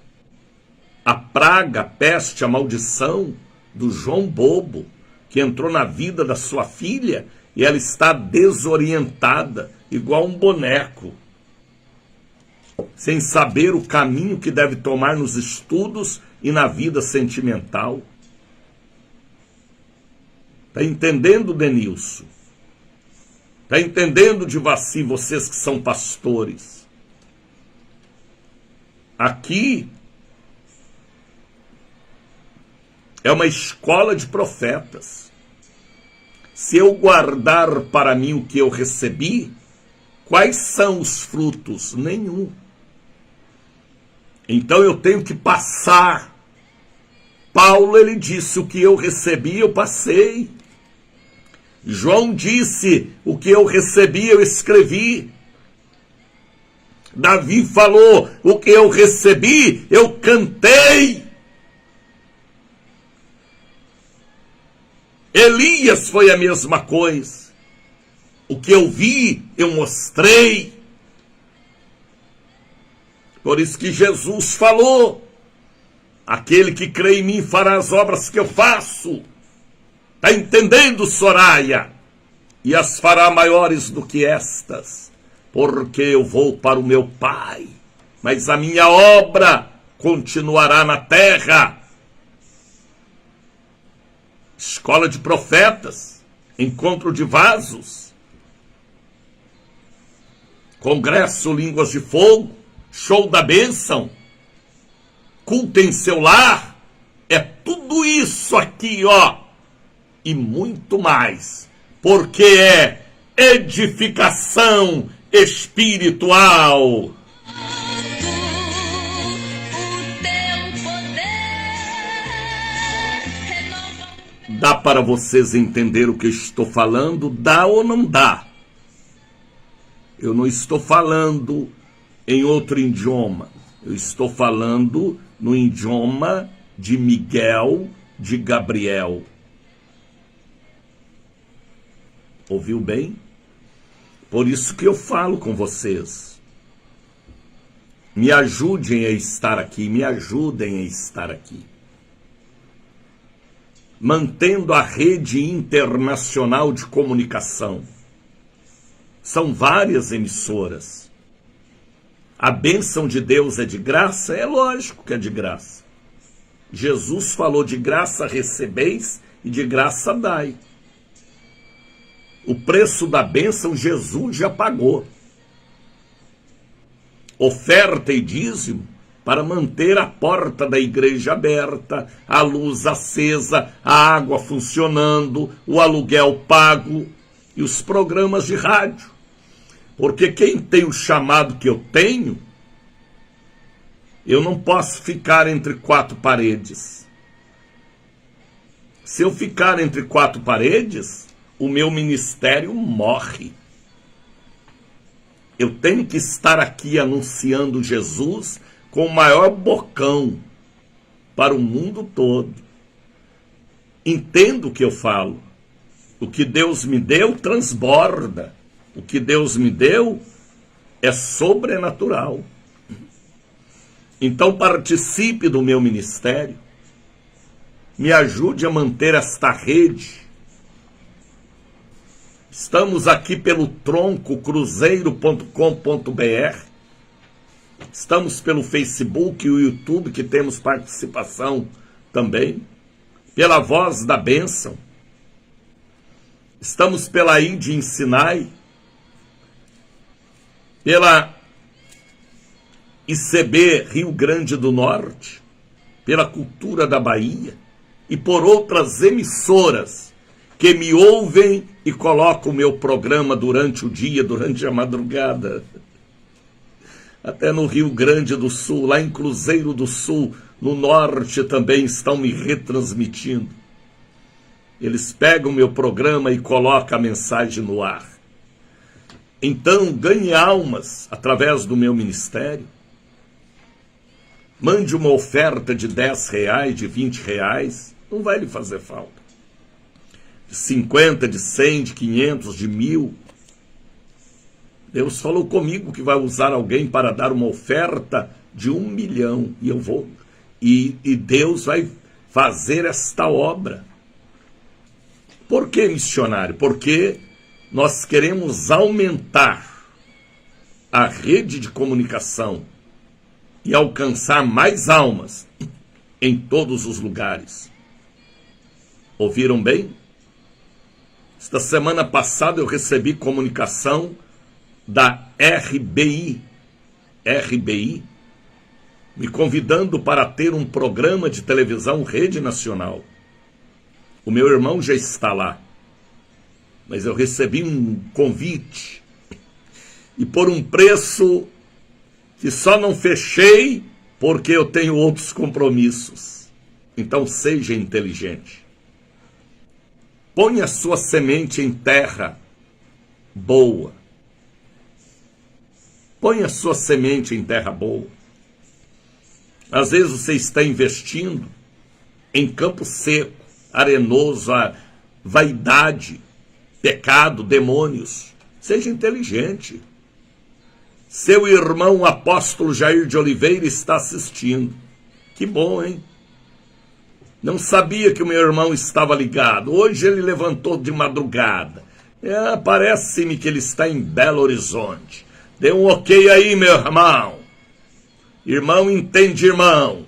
a praga, a peste, a maldição do João Bobo, que entrou na vida da sua filha e ela está desorientada, igual um boneco, sem saber o caminho que deve tomar nos estudos e na vida sentimental. Está entendendo, Denilson? Está entendendo, Divaci, vocês que são pastores? Aqui é uma escola de profetas. Se eu guardar para mim o que eu recebi, quais são os frutos? Nenhum. Então eu tenho que passar. Paulo, ele disse, o que eu recebi, eu passei. João disse, o que eu recebi, eu escrevi. Davi falou, o que eu recebi, eu cantei. Elias foi a mesma coisa. O que eu vi, eu mostrei. Por isso que Jesus falou: aquele que crê em mim fará as obras que eu faço. Está entendendo, Soraya? E as fará maiores do que estas, porque eu vou para o meu Pai, mas a minha obra continuará na terra. Escola de profetas, encontro de vasos, congresso Línguas de Fogo, show da bênção, culto em seu lar, é tudo isso aqui, ó, e muito mais, porque é edificação espiritual. Dá para vocês entender o que eu estou falando? Dá ou não dá? Eu não estou falando em outro idioma. Eu estou falando no idioma de Miguel, de Gabriel. Ouviu bem? Por isso que eu falo com vocês. Me ajudem a estar aqui, me ajudem a estar aqui. Mantendo a rede internacional de comunicação. São várias emissoras. A bênção de Deus é de graça? É lógico que é de graça. Jesus falou: de graça recebeis e de graça dai. O preço da bênção Jesus já pagou. Oferta e dízimo para manter a porta da igreja aberta, a luz acesa, a água funcionando, o aluguel pago e os programas de rádio. Porque quem tem o chamado que eu tenho, eu não posso ficar entre quatro paredes. Se eu ficar entre quatro paredes, o meu ministério morre. Eu tenho que estar aqui anunciando Jesus com o maior bocão para o mundo todo. Entendo o que eu falo. O que Deus me deu transborda. O que Deus me deu é sobrenatural. Então participe do meu ministério. Me ajude a manter esta rede. Estamos aqui pelo tronco cruzeiro.com.br. Estamos pelo Facebook e o YouTube, que temos participação também. Pela Voz da Bênção. Estamos pela ID em Sinai. Pela ICB Rio Grande do Norte. Pela Cultura da Bahia. E por outras emissoras que me ouvem e colocam o meu programa durante o dia, durante a madrugada. Até no Rio Grande do Sul, lá em Cruzeiro do Sul, no norte também estão me retransmitindo. Eles pegam o meu programa e colocam a mensagem no ar. Então, ganhe almas através do meu ministério. Mande uma oferta de R$10, de R$20, não vai lhe fazer falta. De 50, de 100, de 500, de 1000. Deus falou comigo que vai usar alguém para dar uma oferta de 1 milhão. E eu vou. E Deus vai fazer esta obra. Por que, missionário? Porque nós queremos aumentar a rede de comunicação e alcançar mais almas em todos os lugares. Ouviram bem? Esta semana passada eu recebi comunicação da RBI, me convidando para ter um programa de televisão rede nacional. O meu irmão já está lá, mas eu recebi um convite, e por um preço que só não fechei porque eu tenho outros compromissos. Então seja inteligente. Ponha sua semente em terra boa. Ponha sua semente em terra boa. Às vezes você está investindo em campo seco, arenoso, vaidade, pecado, demônios. Seja inteligente. Seu irmão apóstolo Jair de Oliveira está assistindo. Que bom, hein? Não sabia que o meu irmão estava ligado. Hoje ele levantou de madrugada. Parece-me que ele está em Belo Horizonte. Dê um ok aí, meu irmão. Irmão entende irmão.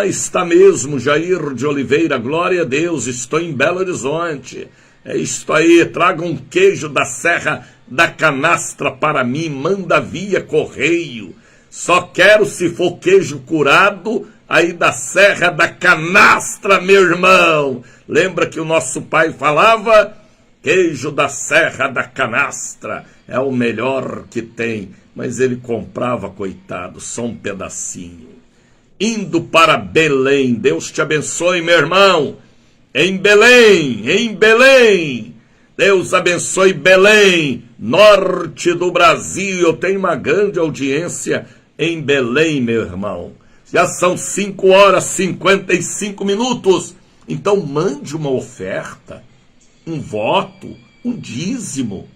Está mesmo, Jair de Oliveira. Glória a Deus, estou em Belo Horizonte. É isto aí, traga um queijo da Serra da Canastra para mim. Manda via correio. Só quero se for queijo curado aí da Serra da Canastra, meu irmão. Lembra que o nosso pai falava? Queijo da Serra da Canastra é o melhor que tem. Mas ele comprava, coitado, só um pedacinho. Indo para Belém. Deus te abençoe, meu irmão. Em Belém. Deus abençoe Belém, norte do Brasil. Eu tenho uma grande audiência em Belém, meu irmão. Já são 5h55. Então mande uma oferta, um voto, um dízimo.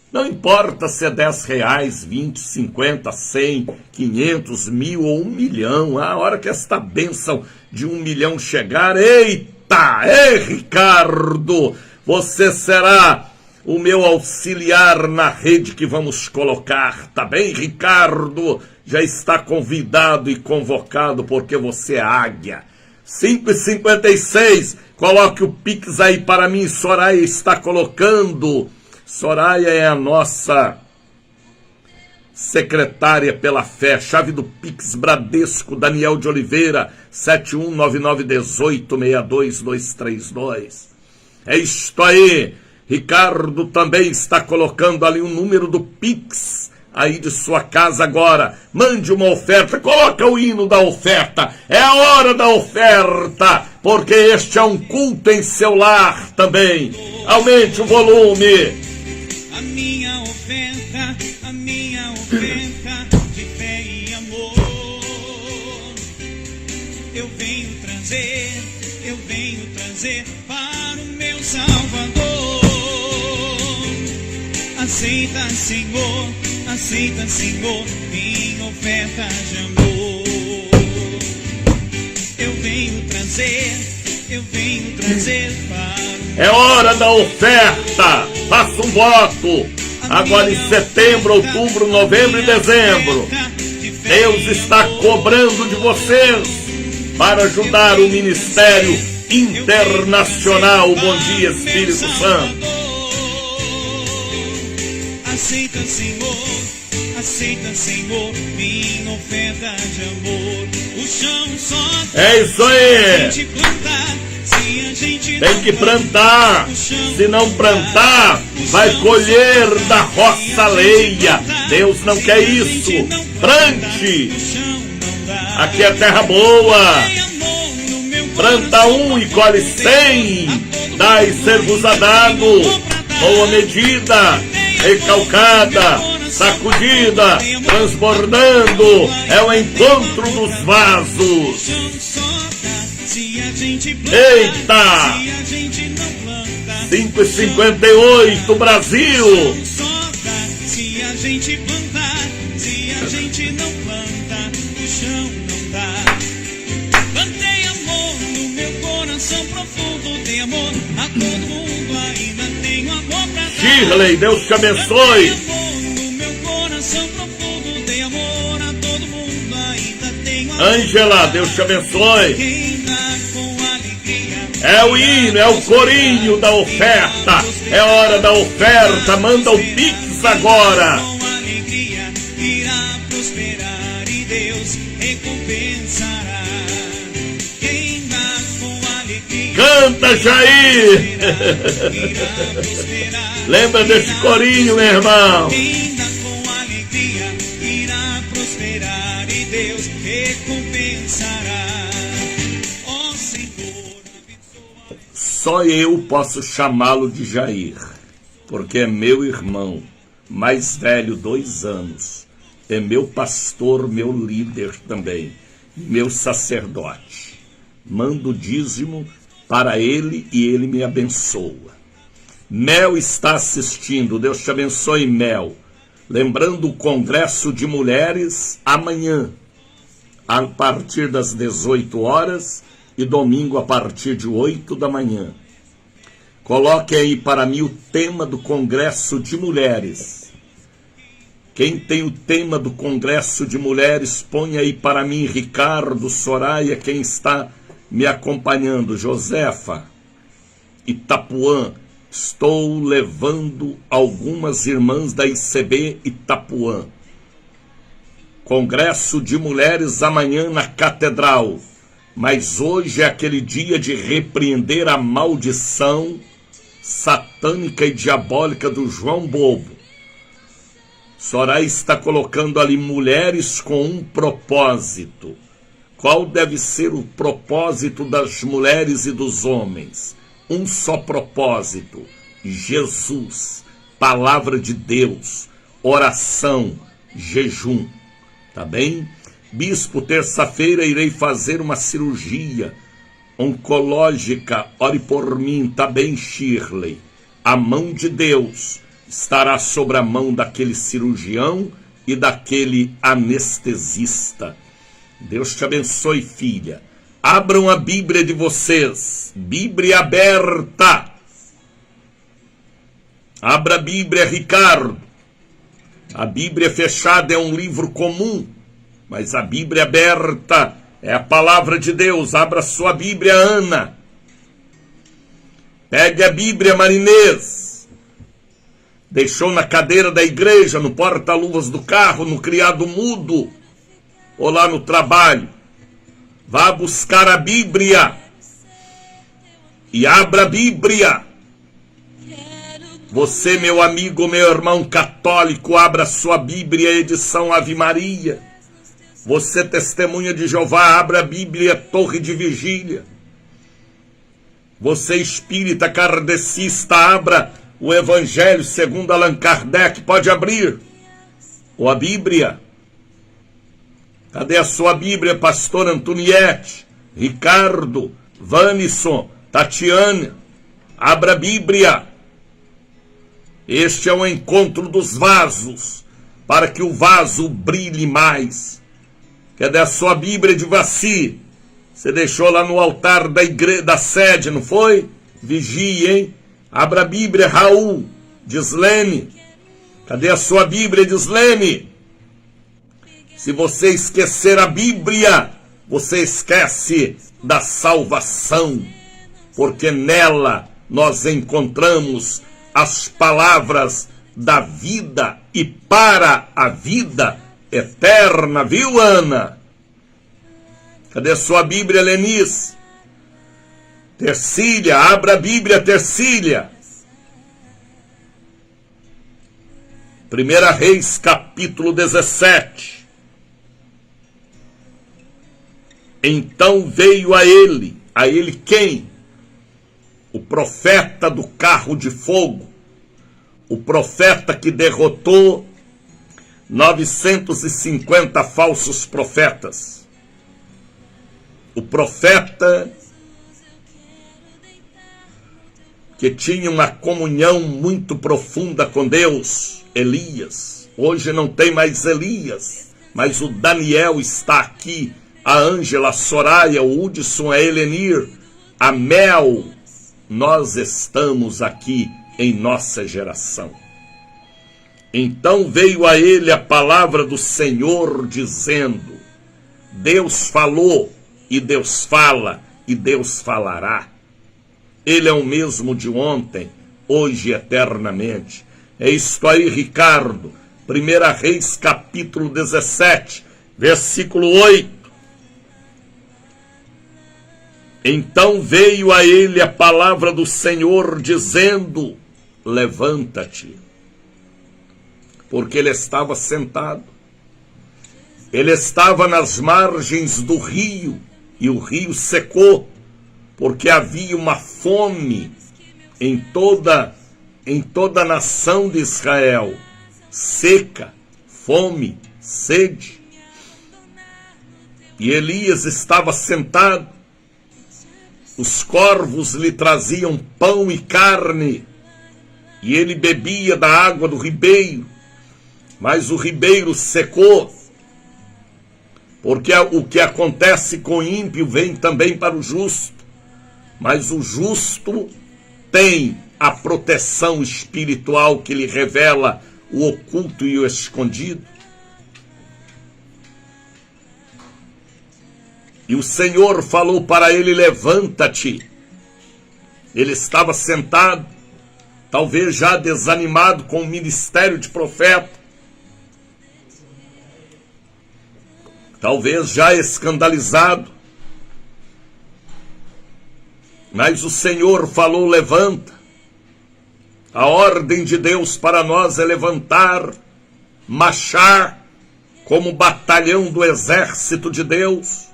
Não importa se é R$10, 20, 50, 100, 500, 1000 ou 1 milhão. A hora que esta bênção de 1 milhão chegar, eita! Ei, Ricardo! Você será o meu auxiliar na rede que vamos colocar, tá bem, Ricardo? Já está convidado e convocado porque você é águia. 5h56, coloque o Pix aí para mim, Soraya está colocando. Soraya é a nossa secretária pela fé, chave do Pix Bradesco, Daniel de Oliveira, 7199186232. É isto aí. Ricardo também está colocando ali o número do Pix aí de sua casa agora. Mande uma oferta, coloca o hino da oferta. É a hora da oferta, porque este é um culto em seu lar também. Aumente o volume. A minha oferta de fé e amor. Eu venho trazer para o meu Salvador. Aceita, Senhor, minha oferta de amor. Eu venho trazer para o meu É hora da oferta. Faça um voto. Agora em setembro, outubro, novembro e dezembro. Deus está cobrando de vocês para ajudar o Ministério Internacional. Bom dia, Espírito Santo. Aceita, Senhor, minha oferta de amor. O chão só é isso aí. Tem que plantar. Se não plantar, vai colher da roça alheia. Deus não quer isso. Plante. Aqui é terra boa. Planta 1 e colhe 100. Dai ser-vos-á dado. Boa medida, recalcada, sacudida, transbordando. É o encontro dos vasos. Eita! 5h58, Brasil. Se a gente plantar, se a gente não planta, o chão não dá. Plantei amor no meu coração profundo, tem amor a todo mundo, ainda tenho amor pra dar. Shirley, Deus te abençoe. Plantei amor no meu coração profundo, tem amor a todo mundo, ainda tenho amor. Ângela, Deus te abençoe. Quem dá com alegria. É o hino, é o corinho da oferta. É hora da oferta. Manda o Pix agora. Com alegria irá prosperar e Deus recompensará. Quem dá com alegria. Canta, Jair. Irá prosperar. Lembra desse corinho, meu irmão. Quem dá com alegria irá prosperar e Deus recompensará. Ó Senhor, abençoa. Só eu posso chamá-lo de Jair, porque é meu irmão, mais velho 2 anos. É meu pastor, meu líder também, meu sacerdote. mando o dízimo para ele e ele me abençoa. Mel está assistindo, Deus te abençoe, Mel. Lembrando o Congresso de Mulheres amanhã, a partir das 18 horas e domingo a partir de 8 da manhã. Coloque aí para mim o tema do Congresso de Mulheres. Quem tem o tema do Congresso de Mulheres, põe aí para mim, Ricardo, Soraya, quem está me acompanhando, Josefa, Itapuã. Estou levando algumas irmãs da ICB Itapuã. Congresso de Mulheres amanhã na Catedral. Mas hoje é aquele dia de repreender a maldição satânica e diabólica do João Bobo. Soraya está colocando ali mulheres com um propósito. Qual deve ser o propósito das mulheres e dos homens? Um só propósito: Jesus, palavra de Deus, oração, jejum. Tá bem? Bispo, terça-feira irei fazer uma cirurgia oncológica, ore por mim. Tá bem, Shirley? A mão de Deus estará sobre a mão daquele cirurgião e daquele anestesista. Deus te abençoe, filha. Abram a Bíblia de vocês. Bíblia aberta. Abra a Bíblia, Ricardo. A Bíblia fechada é um livro comum, mas a Bíblia aberta é a palavra de Deus. Abra sua Bíblia, Ana. Pegue a Bíblia, Marinês. Deixou na cadeira da igreja, no porta-luvas do carro, no criado mudo, ou lá no trabalho. Vá buscar a Bíblia e abra a Bíblia. Você, meu amigo, meu irmão católico, abra sua Bíblia, edição Ave Maria. Você, testemunha de Jeová, abra a Bíblia, Torre de Vigília. Você, espírita kardecista, abra o Evangelho segundo Allan Kardec. Pode abrir. Ou a Bíblia. Cadê a sua Bíblia, pastor Antoniette, Ricardo, Vanisson, Tatiana? Abra a Bíblia. Este é o encontro dos vasos, para que o vaso brilhe mais. Cadê a sua Bíblia de Vaci? Você deixou lá no altar da igreja, da sede, não foi? Vigie, hein? Abra a Bíblia, Raul, Dislene. Cadê a sua Bíblia, Dislene? Se você esquecer a Bíblia, você esquece da salvação, porque nela nós encontramos as palavras da vida e para a vida eterna, viu, Ana? Cadê sua Bíblia, Lenice? Tercília, abra a Bíblia, Tercília. 1 Reis, capítulo 17. Então veio a ele quem? O profeta do carro de fogo, o profeta que derrotou 950 falsos profetas, o profeta que tinha uma comunhão muito profunda com Deus, Elias. Hoje não tem mais Elias, mas o Daniel está aqui, a Ângela, a Soraya, o Hudson, a Helenir, a Mel. Nós estamos aqui em nossa geração. Então veio a ele a palavra do Senhor dizendo: Deus falou, e Deus fala, e Deus falará. Ele é o mesmo de ontem, hoje e eternamente. É isto aí, Ricardo. 1 Reis, capítulo 17, versículo 8. Então veio a ele a palavra do Senhor dizendo: levanta-te. Porque ele estava sentado. Ele estava nas margens do rio, e o rio secou, porque havia uma fome em toda a nação de Israel. Seca, fome, sede. E Elias estava sentado. os corvos lhe traziam pão e carne, e ele bebia da água do ribeiro, mas o ribeiro secou, porque o que acontece com o ímpio vem também para o justo, mas o justo tem a proteção espiritual que lhe revela o oculto e o escondido. E o Senhor falou para ele: levanta-te. Ele estava sentado, talvez já desanimado com o ministério de profeta, talvez já escandalizado, mas o Senhor falou: levanta. A ordem de Deus para nós é levantar, marchar como batalhão do exército de Deus,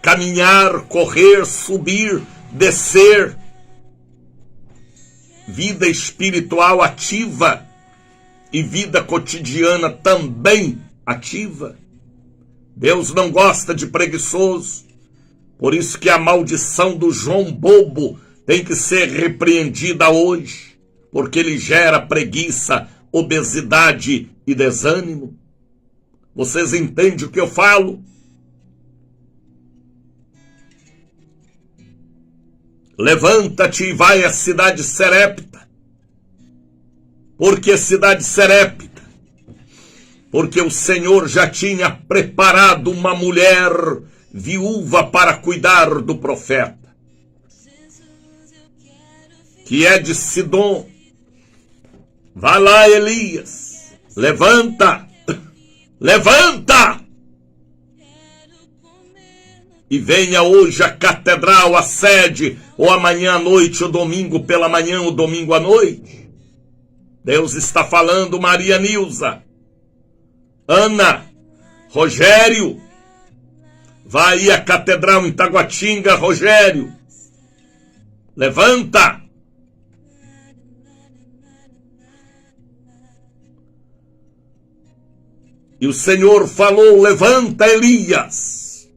caminhar, correr, subir, descer. Vida espiritual ativa e vida cotidiana também ativa. Deus não gosta de preguiçoso, por isso que a maldição do João bobo tem que ser repreendida hoje, porque ele gera preguiça, obesidade e desânimo. Vocês entendem o que eu falo? Levanta-te e vai à cidade Serepta. Por que cidade Serepta? Porque o Senhor já tinha preparado uma mulher viúva para cuidar do profeta, que é de Sidom. Vá lá, Elias, levanta, levanta, e venha hoje à catedral, à sede, ou amanhã à noite, ou domingo pela manhã, ou domingo à noite. Deus está falando, Maria Nilza, Ana, Rogério, vá aí à catedral em Taguatinga, Rogério, levanta. E o Senhor falou: levanta, Elias,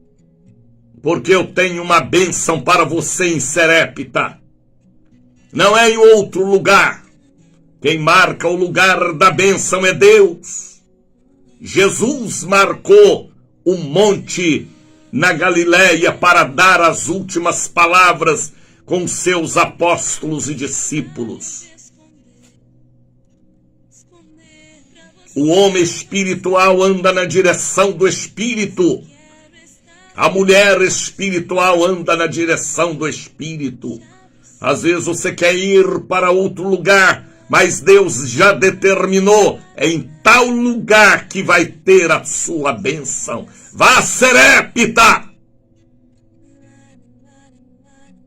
porque eu tenho uma bênção para você em Serepta. Não é em outro lugar. Quem marca o lugar da bênção é Deus. Jesus marcou o monte na Galileia para dar as últimas palavras com seus apóstolos e discípulos. O homem espiritual anda na direção do Espírito. A mulher espiritual anda na direção do Espírito. Às vezes você quer ir para outro lugar, mas Deus já determinou, é em tal lugar que vai ter a sua bênção. Vá a Serepta,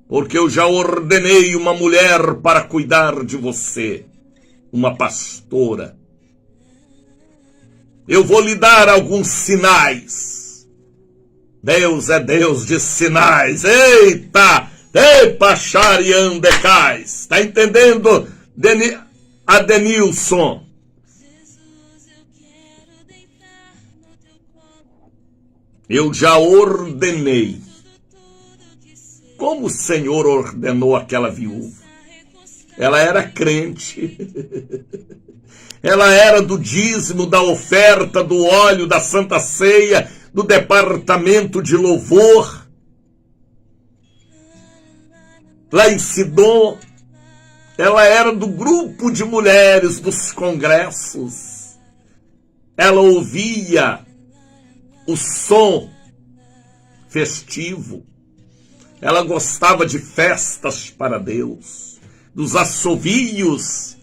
porque eu já ordenei uma mulher para cuidar de você, uma pastora. Eu vou lhe dar alguns sinais. Deus é Deus de sinais. Eita! Pachariandecais. Está entendendo, Adenilson? Eu já ordenei. Como o Senhor ordenou aquela viúva? Ela era crente. Ela era do dízimo, da oferta, do óleo, da Santa Ceia, do departamento de louvor. Lá em Sidom, ela era do grupo de mulheres dos congressos. Ela ouvia o som festivo. Ela gostava de festas para Deus, dos assovios,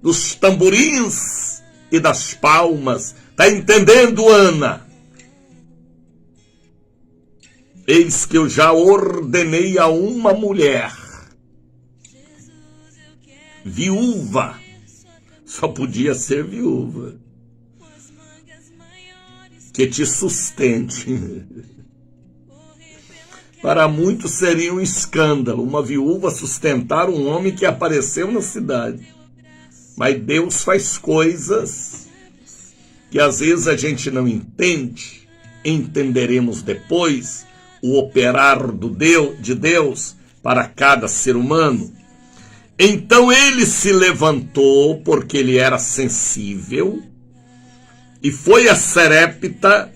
dos tamborins e das palmas. Está entendendo, Ana? Eis que eu já ordenei a uma mulher viúva, só podia ser viúva, que te sustente. Para muitos seria um escândalo uma viúva sustentar um homem que apareceu na cidade. Mas Deus faz coisas que às vezes a gente não entende. Entenderemos depois o operar de Deus para cada ser humano. Então ele se levantou, porque ele era sensível, e foi a Sarepta,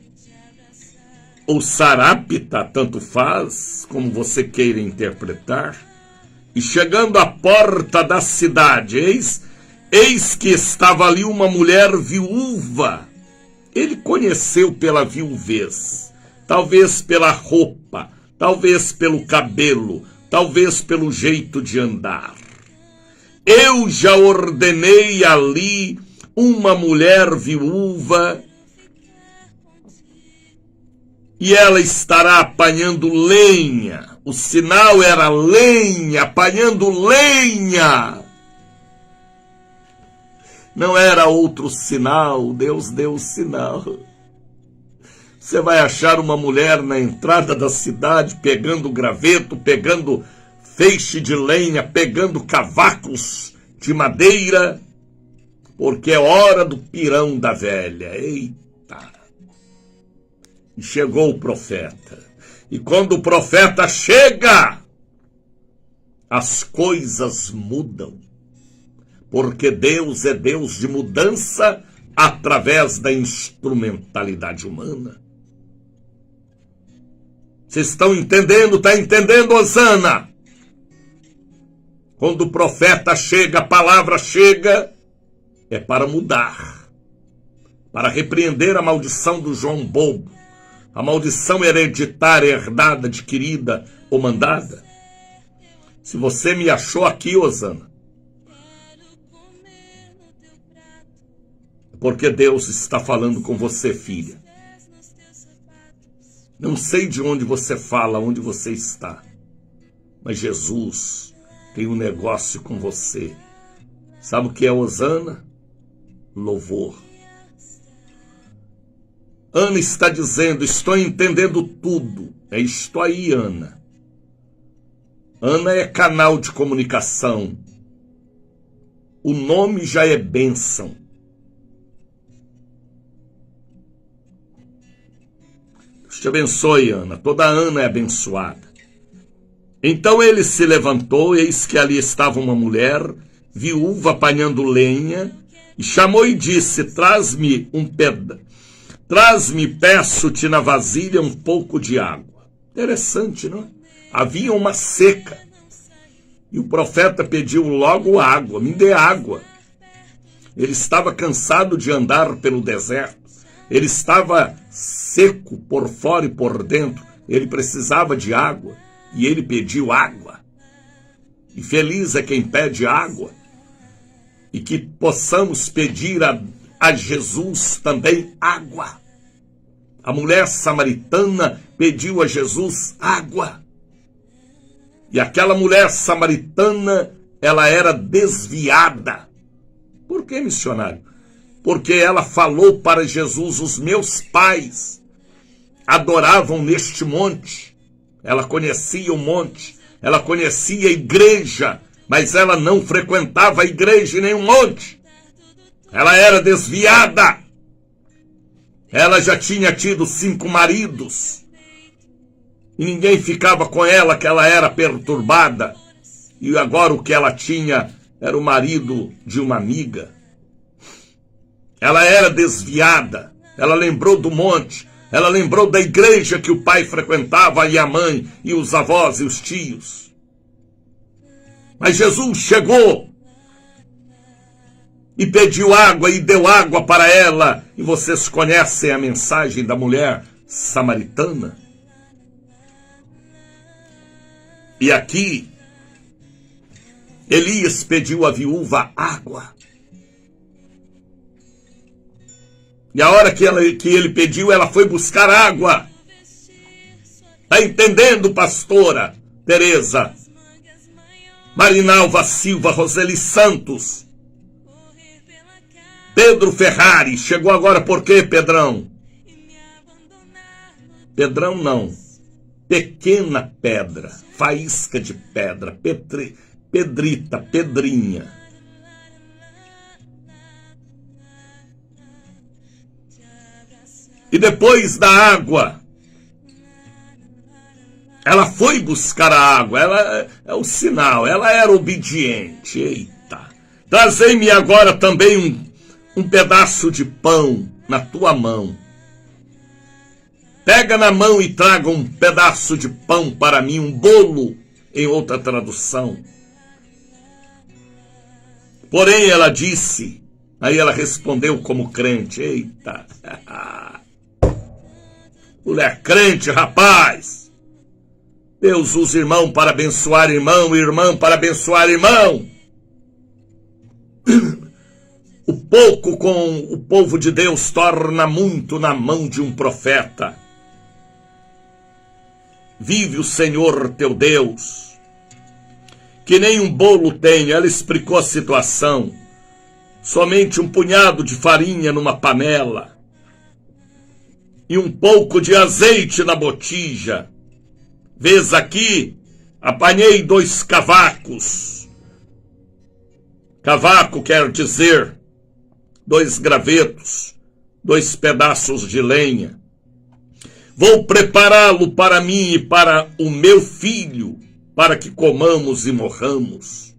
ou Sarapta, tanto faz, como você queira interpretar, e chegando à porta da cidade, eis que estava ali uma mulher viúva. Ele conheceu pela viuvez, talvez pela roupa, talvez pelo cabelo, talvez pelo jeito de andar. Eu já ordenei ali uma mulher viúva, e ela estará apanhando lenha. O sinal era lenha, apanhando lenha. Não era outro sinal, Deus deu o sinal. Você vai achar uma mulher na entrada da cidade pegando graveto, pegando feixe de lenha, pegando cavacos de madeira, porque é hora do pirão da velha. Eita! E chegou o profeta. E quando o profeta chega, as coisas mudam. Porque Deus é Deus de mudança através da instrumentalidade humana. Vocês estão entendendo? Está entendendo, Osana? Quando o profeta chega, a palavra chega, é para mudar. Para repreender a maldição do João Bobo. A maldição hereditária, herdada, adquirida ou mandada. Se você me achou aqui, Osana, porque Deus está falando com você, filha. Não sei de onde você fala, onde você está, mas Jesus tem um negócio com você. Sabe o que é, Osana? Louvor. Ana está dizendo, estou entendendo tudo. É isto aí, Ana. Ana é canal de comunicação. O nome já é bênção. Deus te abençoe, Ana. Toda Ana é abençoada. Então ele se levantou, eis que ali estava uma mulher, viúva, apanhando lenha, e chamou e disse, traz-me, peço-te na vasilha um pouco de água. Interessante, não é? Havia uma seca. E o profeta pediu logo água, me dê água. Ele estava cansado de andar pelo deserto. Ele estava seco por fora e por dentro. Ele precisava de água. E ele pediu água. E feliz é quem pede água. E que possamos pedir a Jesus também água. A mulher samaritana pediu a Jesus água. E aquela mulher samaritana, ela era desviada. Por que, missionário? Porque ela falou para Jesus, os meus pais adoravam neste monte. Ela conhecia o monte, ela conhecia a igreja, mas ela não frequentava a igreja nem o monte. Ela era desviada. Ela já tinha tido 5 maridos. E ninguém ficava com ela, que ela era perturbada. E agora o que ela tinha era o marido de uma amiga. Ela era desviada. Ela lembrou do monte. Ela lembrou da igreja que o pai frequentava, e a mãe, e os avós, e os tios. Mas Jesus chegou e pediu água, e deu água para ela. E vocês conhecem a mensagem da mulher samaritana? E aqui, Elias pediu à viúva água. E a hora que ele pediu, ela foi buscar água. Está entendendo, pastora Tereza? Marinalva Silva, Roseli Santos, Pedro Ferrari, chegou agora por quê, Pedrão? Pedrão não, pequena pedra, faísca de pedra, pedrita, pedrinha. E depois da água, Ela foi buscar a água, ela é o sinal, ela era obediente. Eita, trazei-me agora também um pedaço de pão na tua mão. Pega na mão e traga um pedaço de pão para mim, um bolo, em outra tradução. Porém ela disse, aí ela respondeu como crente, eita, mulher crente, rapaz. Deus usa irmão para abençoar irmão, irmã para abençoar irmão. O pouco com o povo de Deus torna muito na mão de um profeta. Vive o Senhor teu Deus, que nem um bolo tem. Ela explicou a situação. Somente um punhado de farinha numa panela e um pouco de azeite na botija. Vês aqui, apanhei 2 cavacos. Cavaco quer dizer 2 gravetos, 2 pedaços de lenha. Vou prepará-lo para mim e para o meu filho, para que comamos e morramos.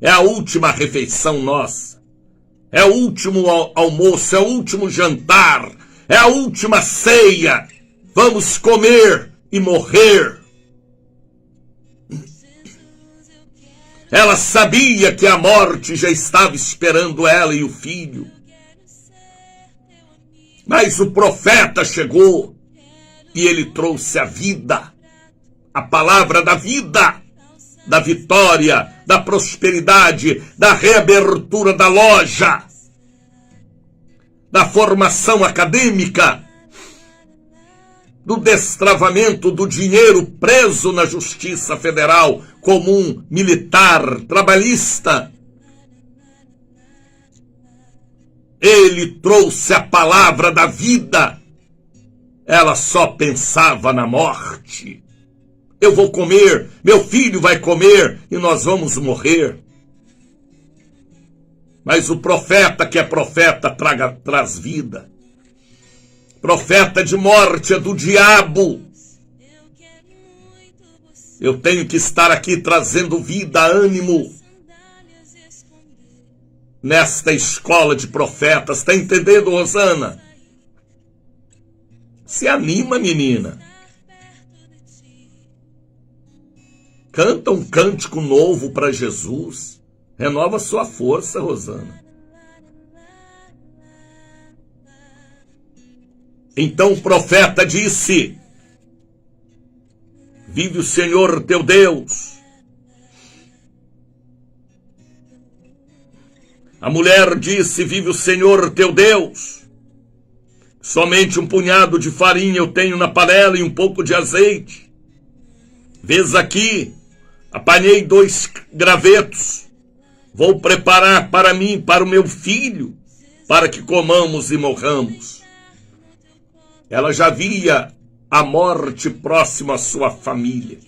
É a última refeição nossa. É o último almoço, é o último jantar, é a última ceia. Vamos comer e morrer. Ela sabia que a morte já estava esperando ela e o filho. Mas o profeta chegou e ele trouxe a vida, a palavra da vida, da vitória, da prosperidade, da reabertura da loja, da formação acadêmica, do destravamento do dinheiro preso na Justiça Federal Comum, militar, trabalhista. Ele trouxe a palavra da vida. Ela só pensava na morte. Eu vou comer, meu filho vai comer e nós vamos morrer. Mas o profeta que é profeta traz vida. Profeta de morte é do diabo. Eu tenho que estar aqui trazendo vida, ânimo, nesta escola de profetas. Está entendendo, Rosana? Se anima, menina. Canta um cântico novo para Jesus. Renova sua força, Rosana. Então o profeta disse: vive o Senhor teu Deus. A mulher disse: vive o Senhor teu Deus. Somente um punhado de farinha eu tenho na panela e um pouco de azeite. Vês aqui, apanhei 2 gravetos. Vou preparar para mim, para o meu filho, para que comamos e morramos. Ela já via a morte próxima à sua família.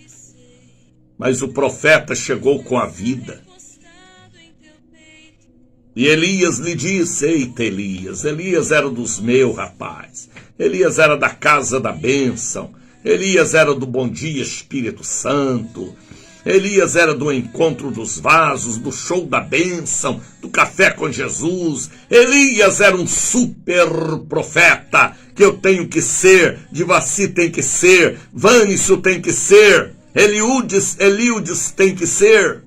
Mas o profeta chegou com a vida. E Elias lhe disse: eita, Elias era dos meus, rapaz. Elias era da casa da bênção. Elias era do bom dia, Espírito Santo. Elias era do encontro dos vasos, do show da bênção, do café com Jesus. Elias era um super profeta, que eu tenho que ser, Divaci tem que ser, Vânicio tem que ser, Eliudes tem que ser.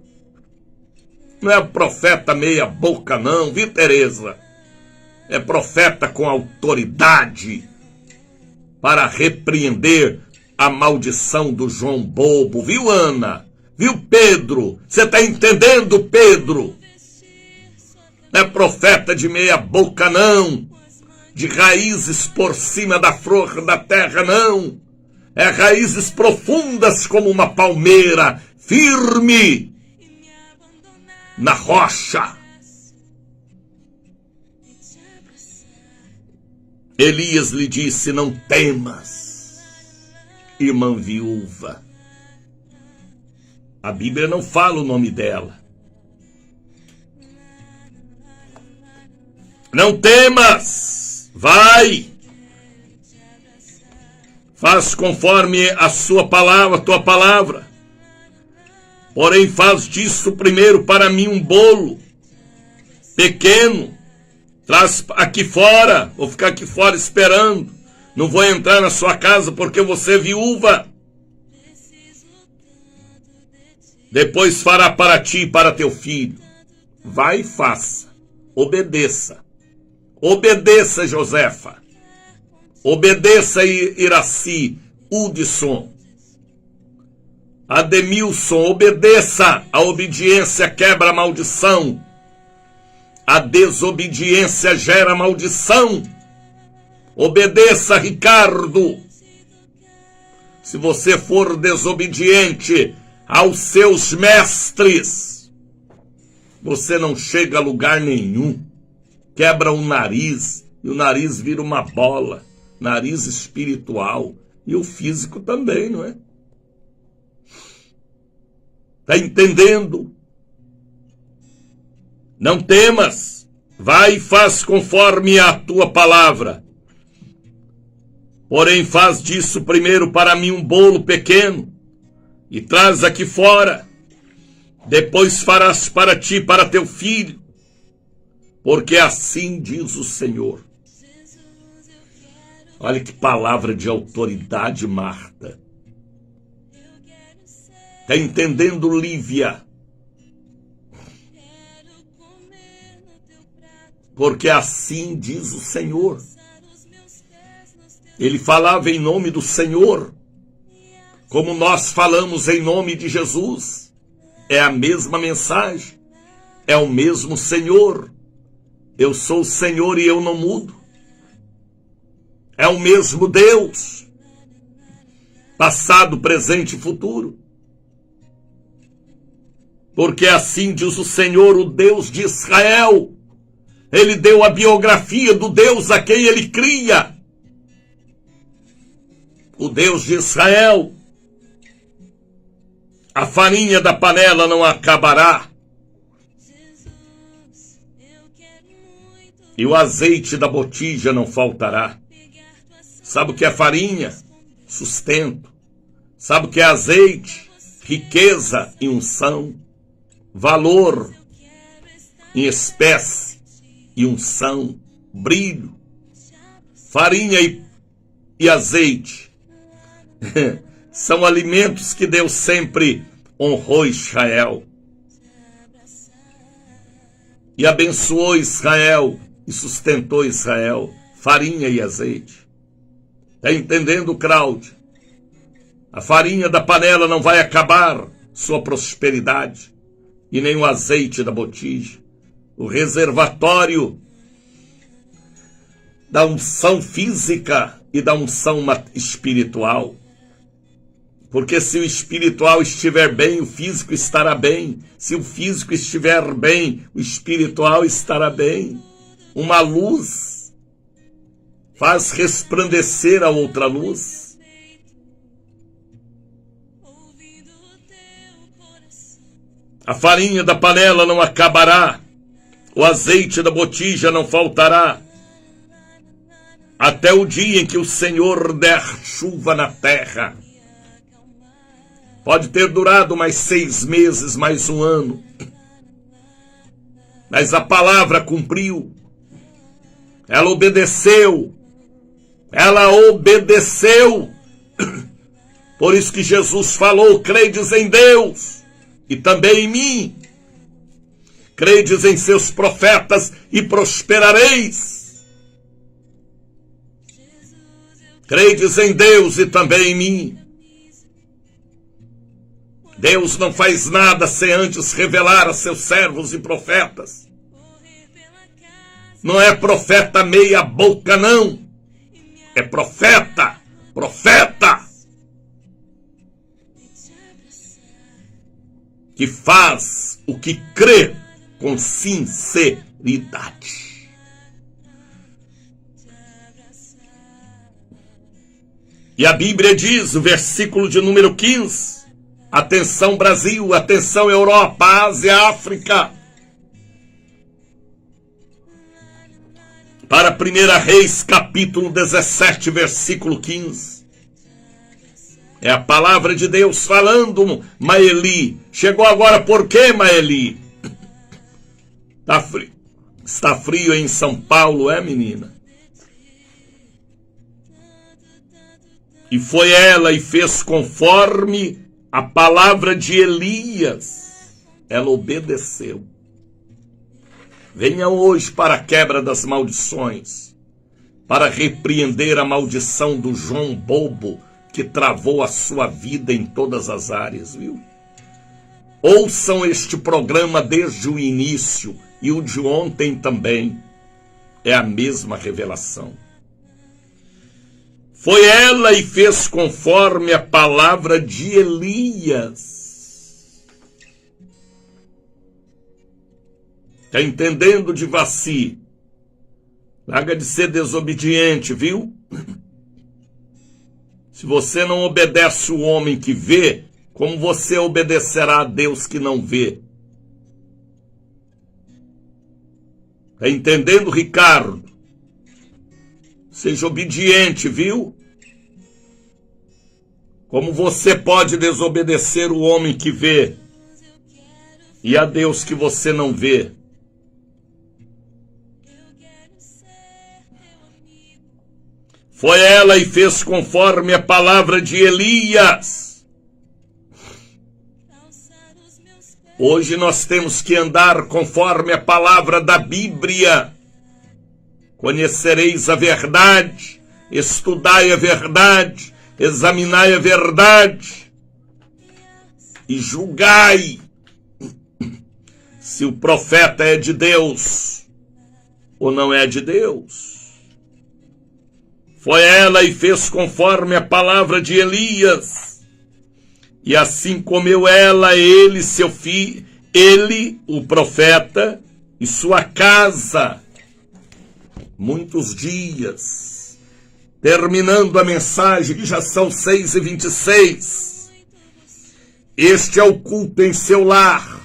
Não é profeta meia boca não, viu, Tereza? É profeta com autoridade para repreender a maldição do João Bobo, viu, Ana? Viu, Pedro? Você está entendendo, Pedro? Não é profeta de meia boca não, de raízes por cima da flor da terra não. É raízes profundas como uma palmeira, firme na rocha. Elias lhe disse: não temas, irmã viúva. A Bíblia não fala o nome dela. Não temas, vai, Faz conforme a sua palavra, a tua palavra. Porém, faz disso primeiro para mim um bolo pequeno. Traz aqui fora, vou ficar aqui fora esperando. Não vou entrar na sua casa porque você é viúva. Depois fará para ti e para teu filho. Vai e faça. Obedeça. Obedeça, Josefa. Obedeça, Iraci, Hudson, Ademilson. Obedeça. A obediência quebra a maldição. A desobediência gera maldição. Obedeça, Ricardo. Se você for desobediente aos seus mestres, você não chega a lugar nenhum. Quebra o nariz, e o nariz vira uma bola. Nariz espiritual. E o físico também, não é? Está entendendo? Não temas. Vai e faz conforme a tua palavra. Porém, faz disso primeiro para mim um bolo pequeno, e traz aqui fora. Depois farás para ti e para teu filho, porque assim diz o Senhor. Olha que palavra de autoridade, Marta. Está entendendo, Lívia? Porque assim diz o Senhor. Ele falava em nome do Senhor, como nós falamos em nome de Jesus. É a mesma mensagem, é o mesmo Senhor. Eu sou o Senhor e eu não mudo. É o mesmo Deus, passado, presente e futuro. Porque assim diz o Senhor, o Deus de Israel. Ele deu a biografia do Deus a quem ele cria. O Deus de Israel. A farinha da panela não acabará, e o azeite da botija não faltará. Sabe o que é farinha? Sustento. Sabe o que é azeite? Riqueza e unção. Valor em espécie e unção. Brilho. Farinha e azeite são alimentos que Deus sempre honrou Israel. E abençoou Israel e sustentou Israel. Farinha e azeite. Está entendendo, Cláudio? A farinha da panela não vai acabar sua prosperidade, e nem o azeite da botija. O reservatório da unção física e da unção espiritual. Porque se o espiritual estiver bem, o físico estará bem. Se o físico estiver bem, o espiritual estará bem. Uma luz faz resplandecer a outra luz. A farinha da panela não acabará, o azeite da botija não faltará, até o dia em que o Senhor der chuva na terra. Pode ter durado mais 6 meses, mais 1 ano, mas a palavra cumpriu. Ela obedeceu. Ela obedeceu. Por isso que Jesus falou: credes em Deus e também em mim. Credes em seus profetas e prosperareis. Credes em Deus e também em mim. Deus não faz nada sem antes revelar a seus servos e profetas. Não é profeta meia boca, não. É profeta, profeta, que faz o que crê com sinceridade. E a Bíblia diz, o versículo de número 15, atenção Brasil, atenção Europa, Ásia, África, para 1 Reis, capítulo 17, versículo 15. É a palavra de Deus falando, Maeli. Chegou agora por quê, Maeli? Tá frio. Está frio em São Paulo, é, menina? E foi ela e fez conforme a palavra de Elias. Ela obedeceu. Venha hoje para a quebra das maldições, para repreender a maldição do João Bobo, que travou a sua vida em todas as áreas, viu? Ouçam este programa desde o início, e o de ontem também. É a mesma revelação. Foi ela e fez conforme a palavra de Elias. Está entendendo, Divaci? Larga de ser desobediente, viu? Se você não obedece o homem que vê, como você obedecerá a Deus que não vê? Está entendendo, Ricardo? Seja obediente, viu? Como você pode desobedecer o homem que vê e a Deus que você não vê? Foi ela e fez conforme a palavra de Elias. Hoje nós temos que andar conforme a palavra da Bíblia. Conhecereis a verdade, estudai a verdade, examinai a verdade e julgai se o profeta é de Deus ou não é de Deus. Foi ela e fez conforme a palavra de Elias. E assim comeu ela, ele, seu filho, ele, o profeta, e sua casa, muitos dias. Terminando a mensagem, que já são 6h26. Este é o culto em seu lar.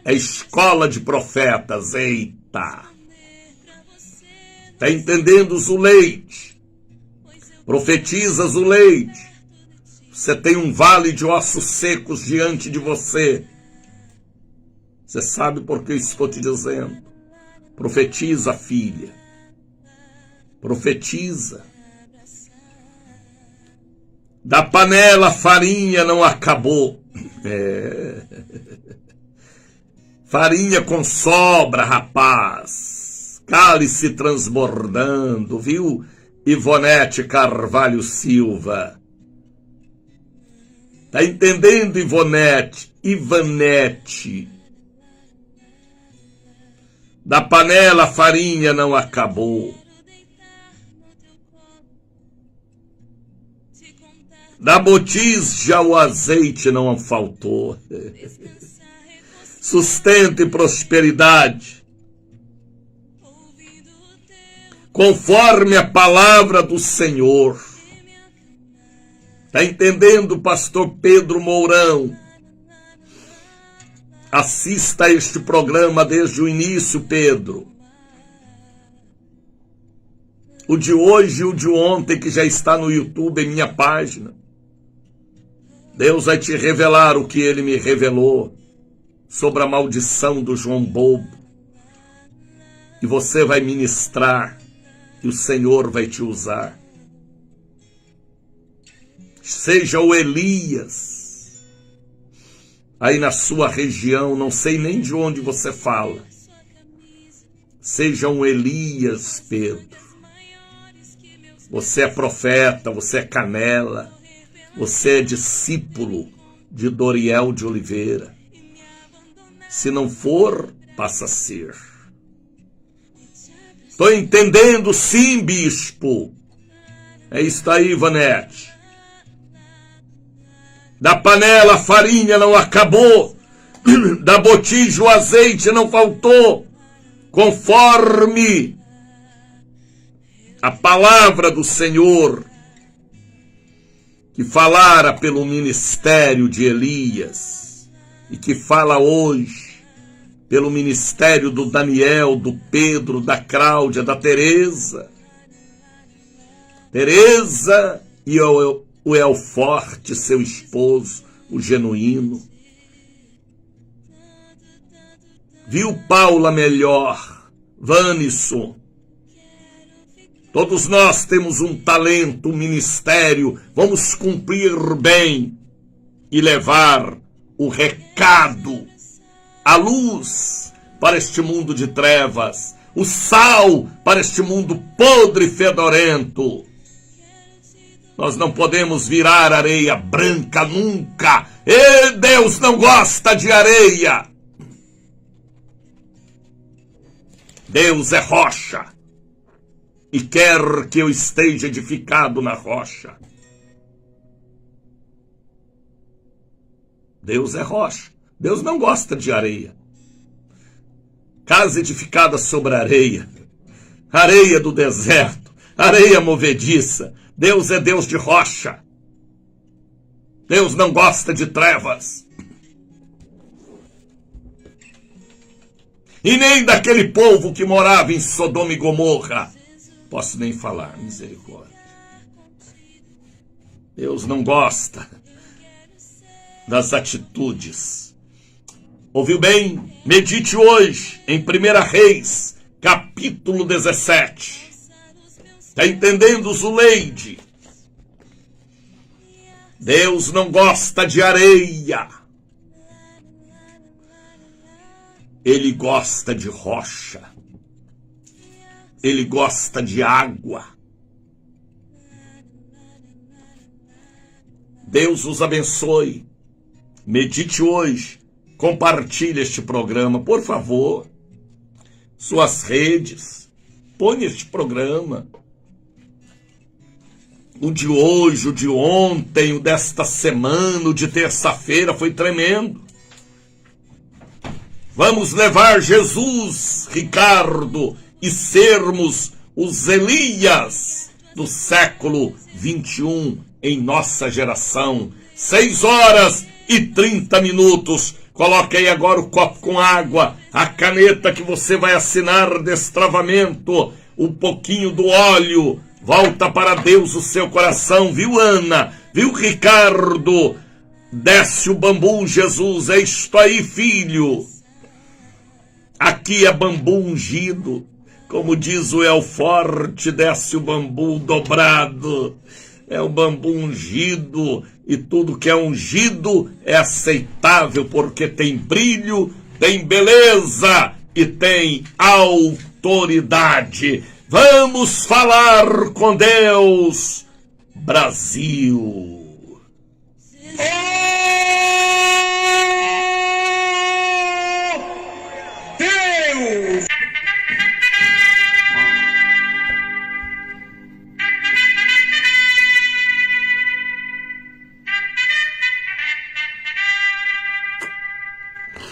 É escola de profetas, eita. Está entendendo, Zuleide? Profetiza, Zuleide. Você tem um vale de ossos secos diante de você. Você sabe por que eu estou te dizendo. Profetiza, filha. Profetiza. Da panela a farinha não acabou. Farinha com sobra, rapaz. Cálice transbordando, viu? Ivonete Carvalho Silva. Tá entendendo, Ivonete? Ivanete. Da panela a farinha não acabou. Da botija o azeite não faltou. Sustento e prosperidade. Conforme a palavra do Senhor. Está entendendo, pastor Pedro Mourão? Assista a este programa desde o início, Pedro. O de hoje e o de ontem, que já está no YouTube, em minha página. Deus vai te revelar o que ele me revelou sobre a maldição do João Bobo. E você vai ministrar, e o Senhor vai te usar. Seja o Elias, aí na sua região, não sei nem de onde você fala. Seja um Elias, Pedro. Você é profeta, você é canela, você é discípulo de Doriel de Oliveira. Se não for, passa a ser. Estou entendendo, sim, bispo. É isso aí, Ivanete. Da panela a farinha não acabou, da botija o azeite não faltou, conforme a palavra do Senhor, que falara pelo ministério de Elias, e que fala hoje pelo ministério do Daniel, do Pedro, da Cláudia, da Tereza. Tereza e o El Forte, seu esposo, o genuíno. Viu Paula Melhor, Vanisson. Todos nós temos um talento, um ministério. Vamos cumprir bem e levar o recado, a luz para este mundo de trevas, o sal para este mundo podre e fedorento. Nós não podemos virar areia branca nunca. E Deus não gosta de areia. Deus é rocha e quer que eu esteja edificado na rocha. Deus é rocha. Deus não gosta de areia. Casa edificada sobre areia, areia do deserto, areia movediça. Deus é Deus de rocha. Deus não gosta de trevas. E nem daquele povo que morava em Sodoma e Gomorra. Posso nem falar, misericórdia. Deus não gosta das atitudes. Ouviu bem? Medite hoje em 1 Reis, capítulo 17. Está entendendo, Zuleide? Deus não gosta de areia. Ele gosta de rocha. Ele gosta de água. Deus os abençoe. Medite hoje. Compartilhe este programa, por favor. Suas redes. Põe este programa. O de hoje, o de ontem, o desta semana, o de terça-feira foi tremendo. Vamos levar Jesus, Ricardo, e sermos os Elias do século 21 em nossa geração. 6h30. Coloque aí agora o copo com água, a caneta que você vai assinar destravamento, um pouquinho do óleo. Volta para Deus o seu coração, viu, Ana? Viu, Ricardo? Desce o bambu, Jesus, é isto aí, filho. Aqui é bambu ungido. Como diz o El Forte, desce o bambu dobrado. É o bambu ungido, e tudo que é ungido é aceitável, porque tem brilho, tem beleza e tem autoridade. Vamos falar com Deus, Brasil. Deus!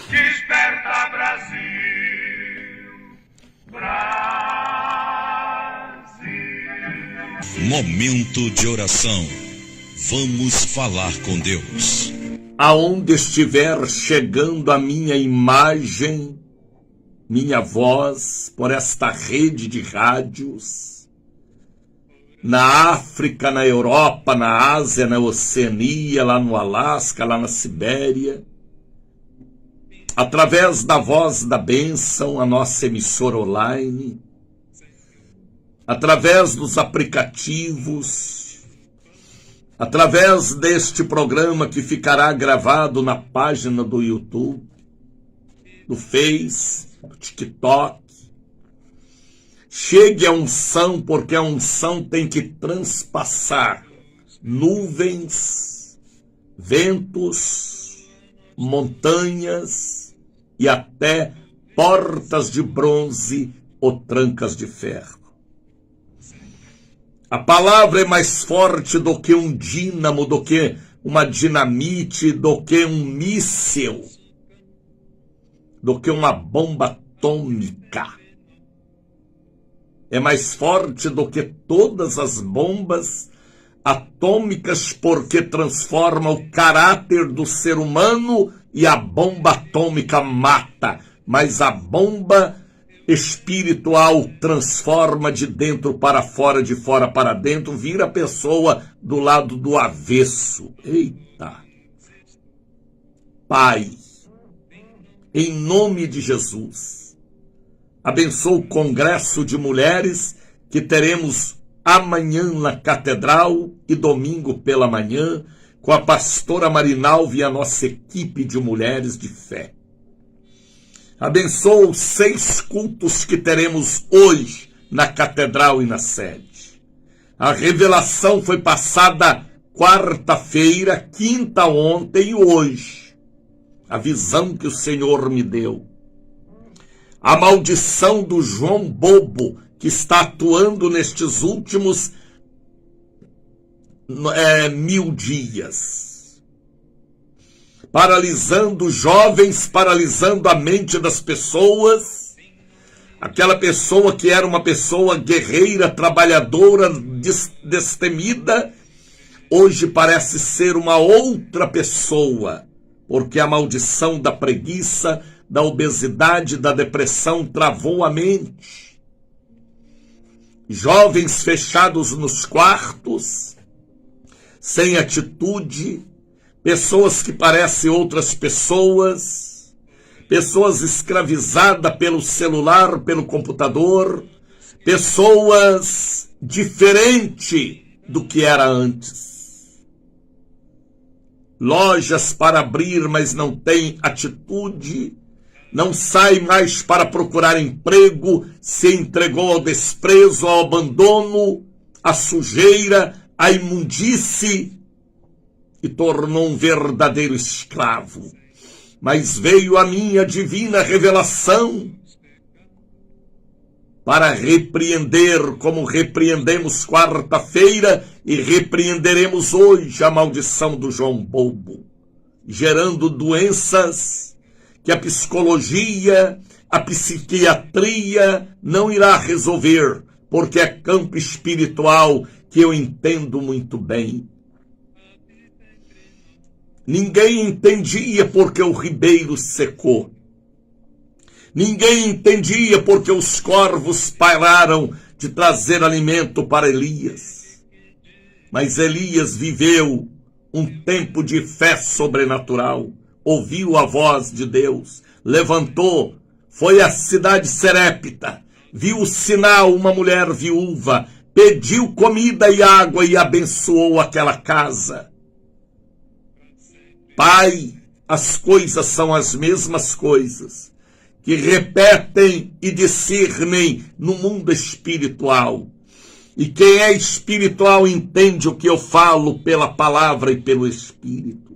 Desperta, Brasil, Brasil. Momento de oração. Vamos falar com Deus. Aonde estiver chegando a minha imagem, minha voz, por esta rede de rádios, na África, na Europa, na Ásia, na Oceania, lá no Alasca, lá na Sibéria, através da Voz da Bênção, a nossa emissora online, através dos aplicativos, através deste programa que ficará gravado na página do YouTube, do Face, do TikTok. Chegue a unção, porque a unção tem que transpassar nuvens, ventos, montanhas e até portas de bronze ou trancas de ferro. A palavra é mais forte do que um dínamo, do que uma dinamite, do que um míssil, do que uma bomba atômica. É mais forte do que todas as bombas atômicas, porque transforma o caráter do ser humano, e a bomba atômica mata, mas a bomba espiritual transforma de dentro para fora, de fora para dentro, vira a pessoa do lado do avesso. Eita! Pai, em nome de Jesus, abençoa o congresso de mulheres que teremos amanhã na catedral e domingo pela manhã, com a pastora Marinalva e a nossa equipe de mulheres de fé. Abençoa os 6 cultos que teremos hoje na catedral e na sede. A revelação foi passada quarta-feira, quinta ontem e hoje. A visão que o Senhor me deu. A maldição do João Bobo, que está atuando nestes últimos 1000 dias. Paralisando jovens, paralisando a mente das pessoas. Aquela pessoa que era uma pessoa guerreira, trabalhadora, destemida, hoje parece ser uma outra pessoa, porque a maldição da preguiça, da obesidade, da depressão travou a mente. Jovens fechados nos quartos, sem atitude, pessoas que parecem outras pessoas, pessoas escravizadas pelo celular, pelo computador, pessoas diferentes do que era antes. Lojas para abrir, mas não tem atitude, não sai mais para procurar emprego, se entregou ao desprezo, ao abandono, à sujeira, à imundície, e tornou um verdadeiro escravo. Mas veio a minha divina revelação para repreender, como repreendemos quarta-feira e repreenderemos hoje a maldição do João Bobo, gerando doenças que a psicologia, a psiquiatria não irá resolver, porque é campo espiritual que eu entendo muito bem. Ninguém entendia porque o ribeiro secou. Ninguém entendia porque os corvos pararam de trazer alimento para Elias. Mas Elias viveu um tempo de fé sobrenatural. Ouviu a voz de Deus, levantou, foi à cidade Serepta, viu o sinal, uma mulher viúva, pediu comida e água e abençoou aquela casa. Pai, as coisas são as mesmas coisas, que repetem e discernem no mundo espiritual. E quem é espiritual entende o que eu falo pela palavra e pelo Espírito.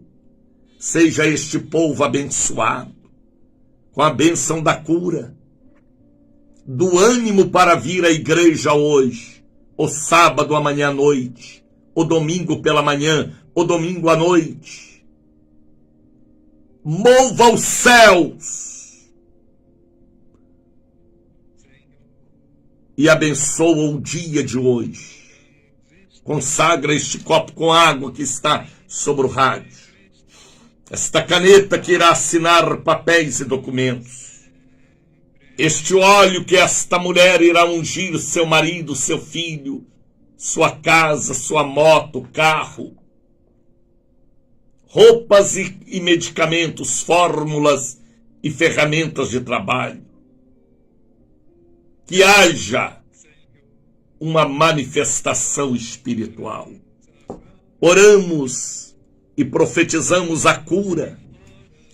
Seja este povo abençoado, com a bênção da cura, do ânimo para vir à igreja hoje, o sábado amanhã à noite, o domingo pela manhã, o domingo à noite. Mova os céus e abençoa o dia de hoje. Consagra este copo com água que está sobre o rádio. Esta caneta que irá assinar papéis e documentos. Este óleo que esta mulher irá ungir seu marido, seu filho, sua casa, sua moto, carro. Roupas e medicamentos, fórmulas e ferramentas de trabalho. Que haja uma manifestação espiritual. Oramos e profetizamos a cura.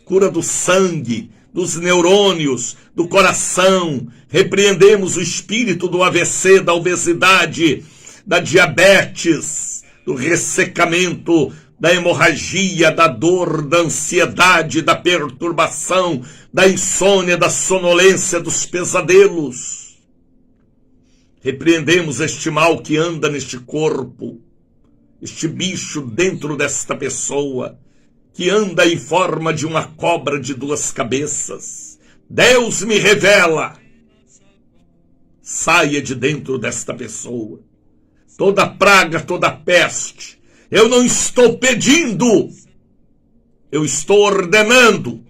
Cura do sangue, dos neurônios, do coração. Repreendemos o espírito do AVC, da obesidade, da diabetes, do ressecamento, da hemorragia, da dor, da ansiedade, da perturbação, da insônia, da sonolência, dos pesadelos. Repreendemos este mal que anda neste corpo, este bicho dentro desta pessoa, que anda em forma de uma cobra de 2 cabeças. Deus me revela. Saia de dentro desta pessoa. Toda praga, toda peste. Eu não estou pedindo, eu estou ordenando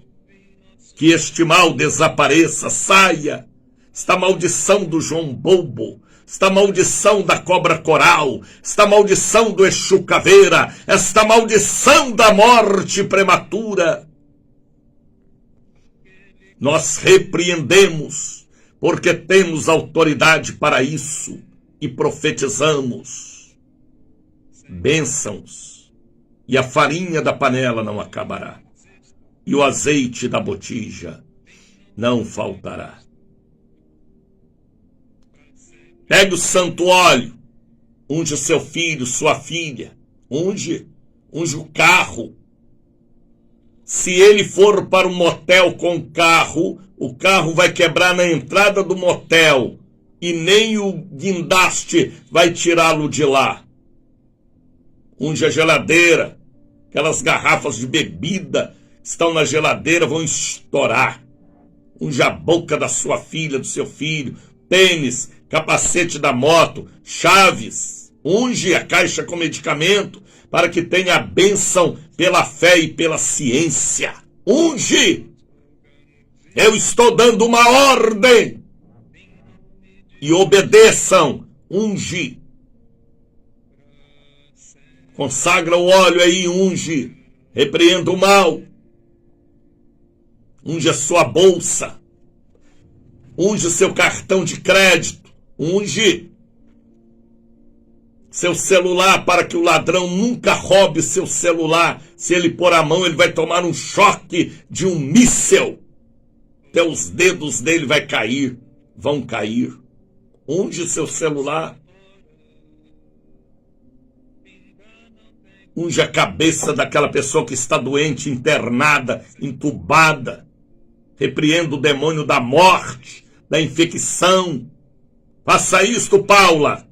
que este mal desapareça, saia, esta maldição do João Bobo, esta maldição da cobra coral, esta maldição do Exu Caveira, esta maldição da morte prematura. Nós repreendemos, porque temos autoridade para isso, e profetizamos bênçãos, e a farinha da panela não acabará, e o azeite da botija não faltará. Pegue o santo óleo, unge seu filho, sua filha, unge o carro. Se ele for para um motel com o carro vai quebrar na entrada do motel e nem o guindaste vai tirá-lo de lá. Unge a geladeira, aquelas garrafas de bebida que estão na geladeira vão estourar. Unge a boca da sua filha, do seu filho, tênis, capacete da moto, chaves. Unge a caixa com medicamento para que tenha a bênção pela fé e pela ciência. Unge! Eu estou dando uma ordem. E obedeçam. Unge. Consagra o óleo aí, unge. Repreenda o mal. Unge a sua bolsa. Unge o seu cartão de crédito. Unge seu celular para que o ladrão nunca roube seu celular. Se ele pôr a mão, ele vai tomar um choque de um míssel. Até os dedos dele vão cair. Unge seu celular. Unge a cabeça daquela pessoa que está doente, internada, entubada. Repreenda o demônio da morte, da infecção. Faça isto, Paula.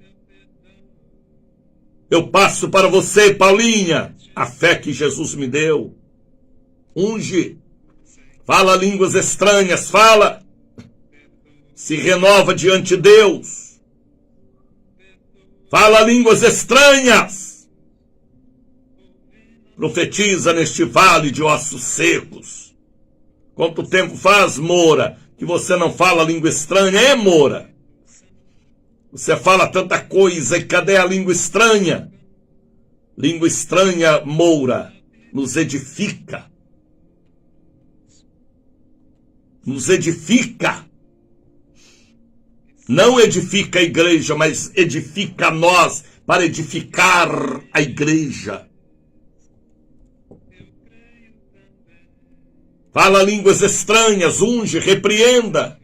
Eu passo para você, Paulinha, a fé que Jesus me deu. Unge. Fala línguas estranhas, fala. Se renova diante de Deus. Fala línguas estranhas. Profetiza neste vale de ossos secos. Quanto tempo faz, Moura, que você não fala língua estranha, Moura? Você fala tanta coisa e cadê a língua estranha? Língua estranha, Moura, nos edifica. Nos edifica. Não edifica a igreja, mas edifica nós para edificar a igreja. Fala línguas estranhas, unge, repreenda.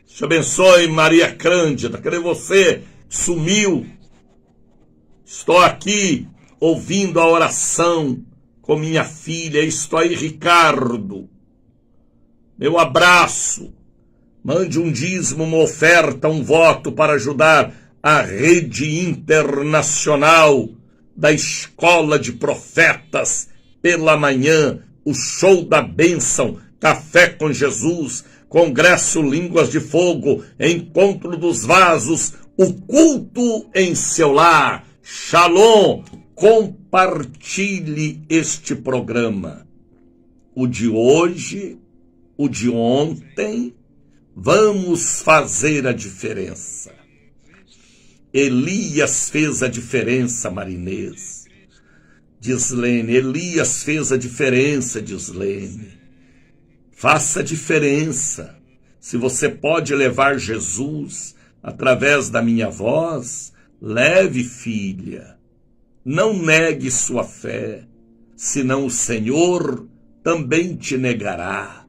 Te abençoe, Maria Cândida. Cadê você? Sumiu. Estou aqui ouvindo a oração com minha filha. Estou aí, Ricardo. Meu abraço. Mande um dízimo, uma oferta, um voto para ajudar a rede internacional da Escola de Profetas pela manhã, o show da bênção, Café com Jesus, Congresso Línguas de Fogo, Encontro dos Vasos, o culto em seu lar. Shalom, compartilhe este programa. O de hoje, o de ontem, vamos fazer a diferença. Elias fez a diferença, Marinês. Dislene, Elias fez a diferença, Dislene. Faça a diferença. Se você pode levar Jesus através da minha voz, leve, filha. Não negue sua fé, senão o Senhor também te negará.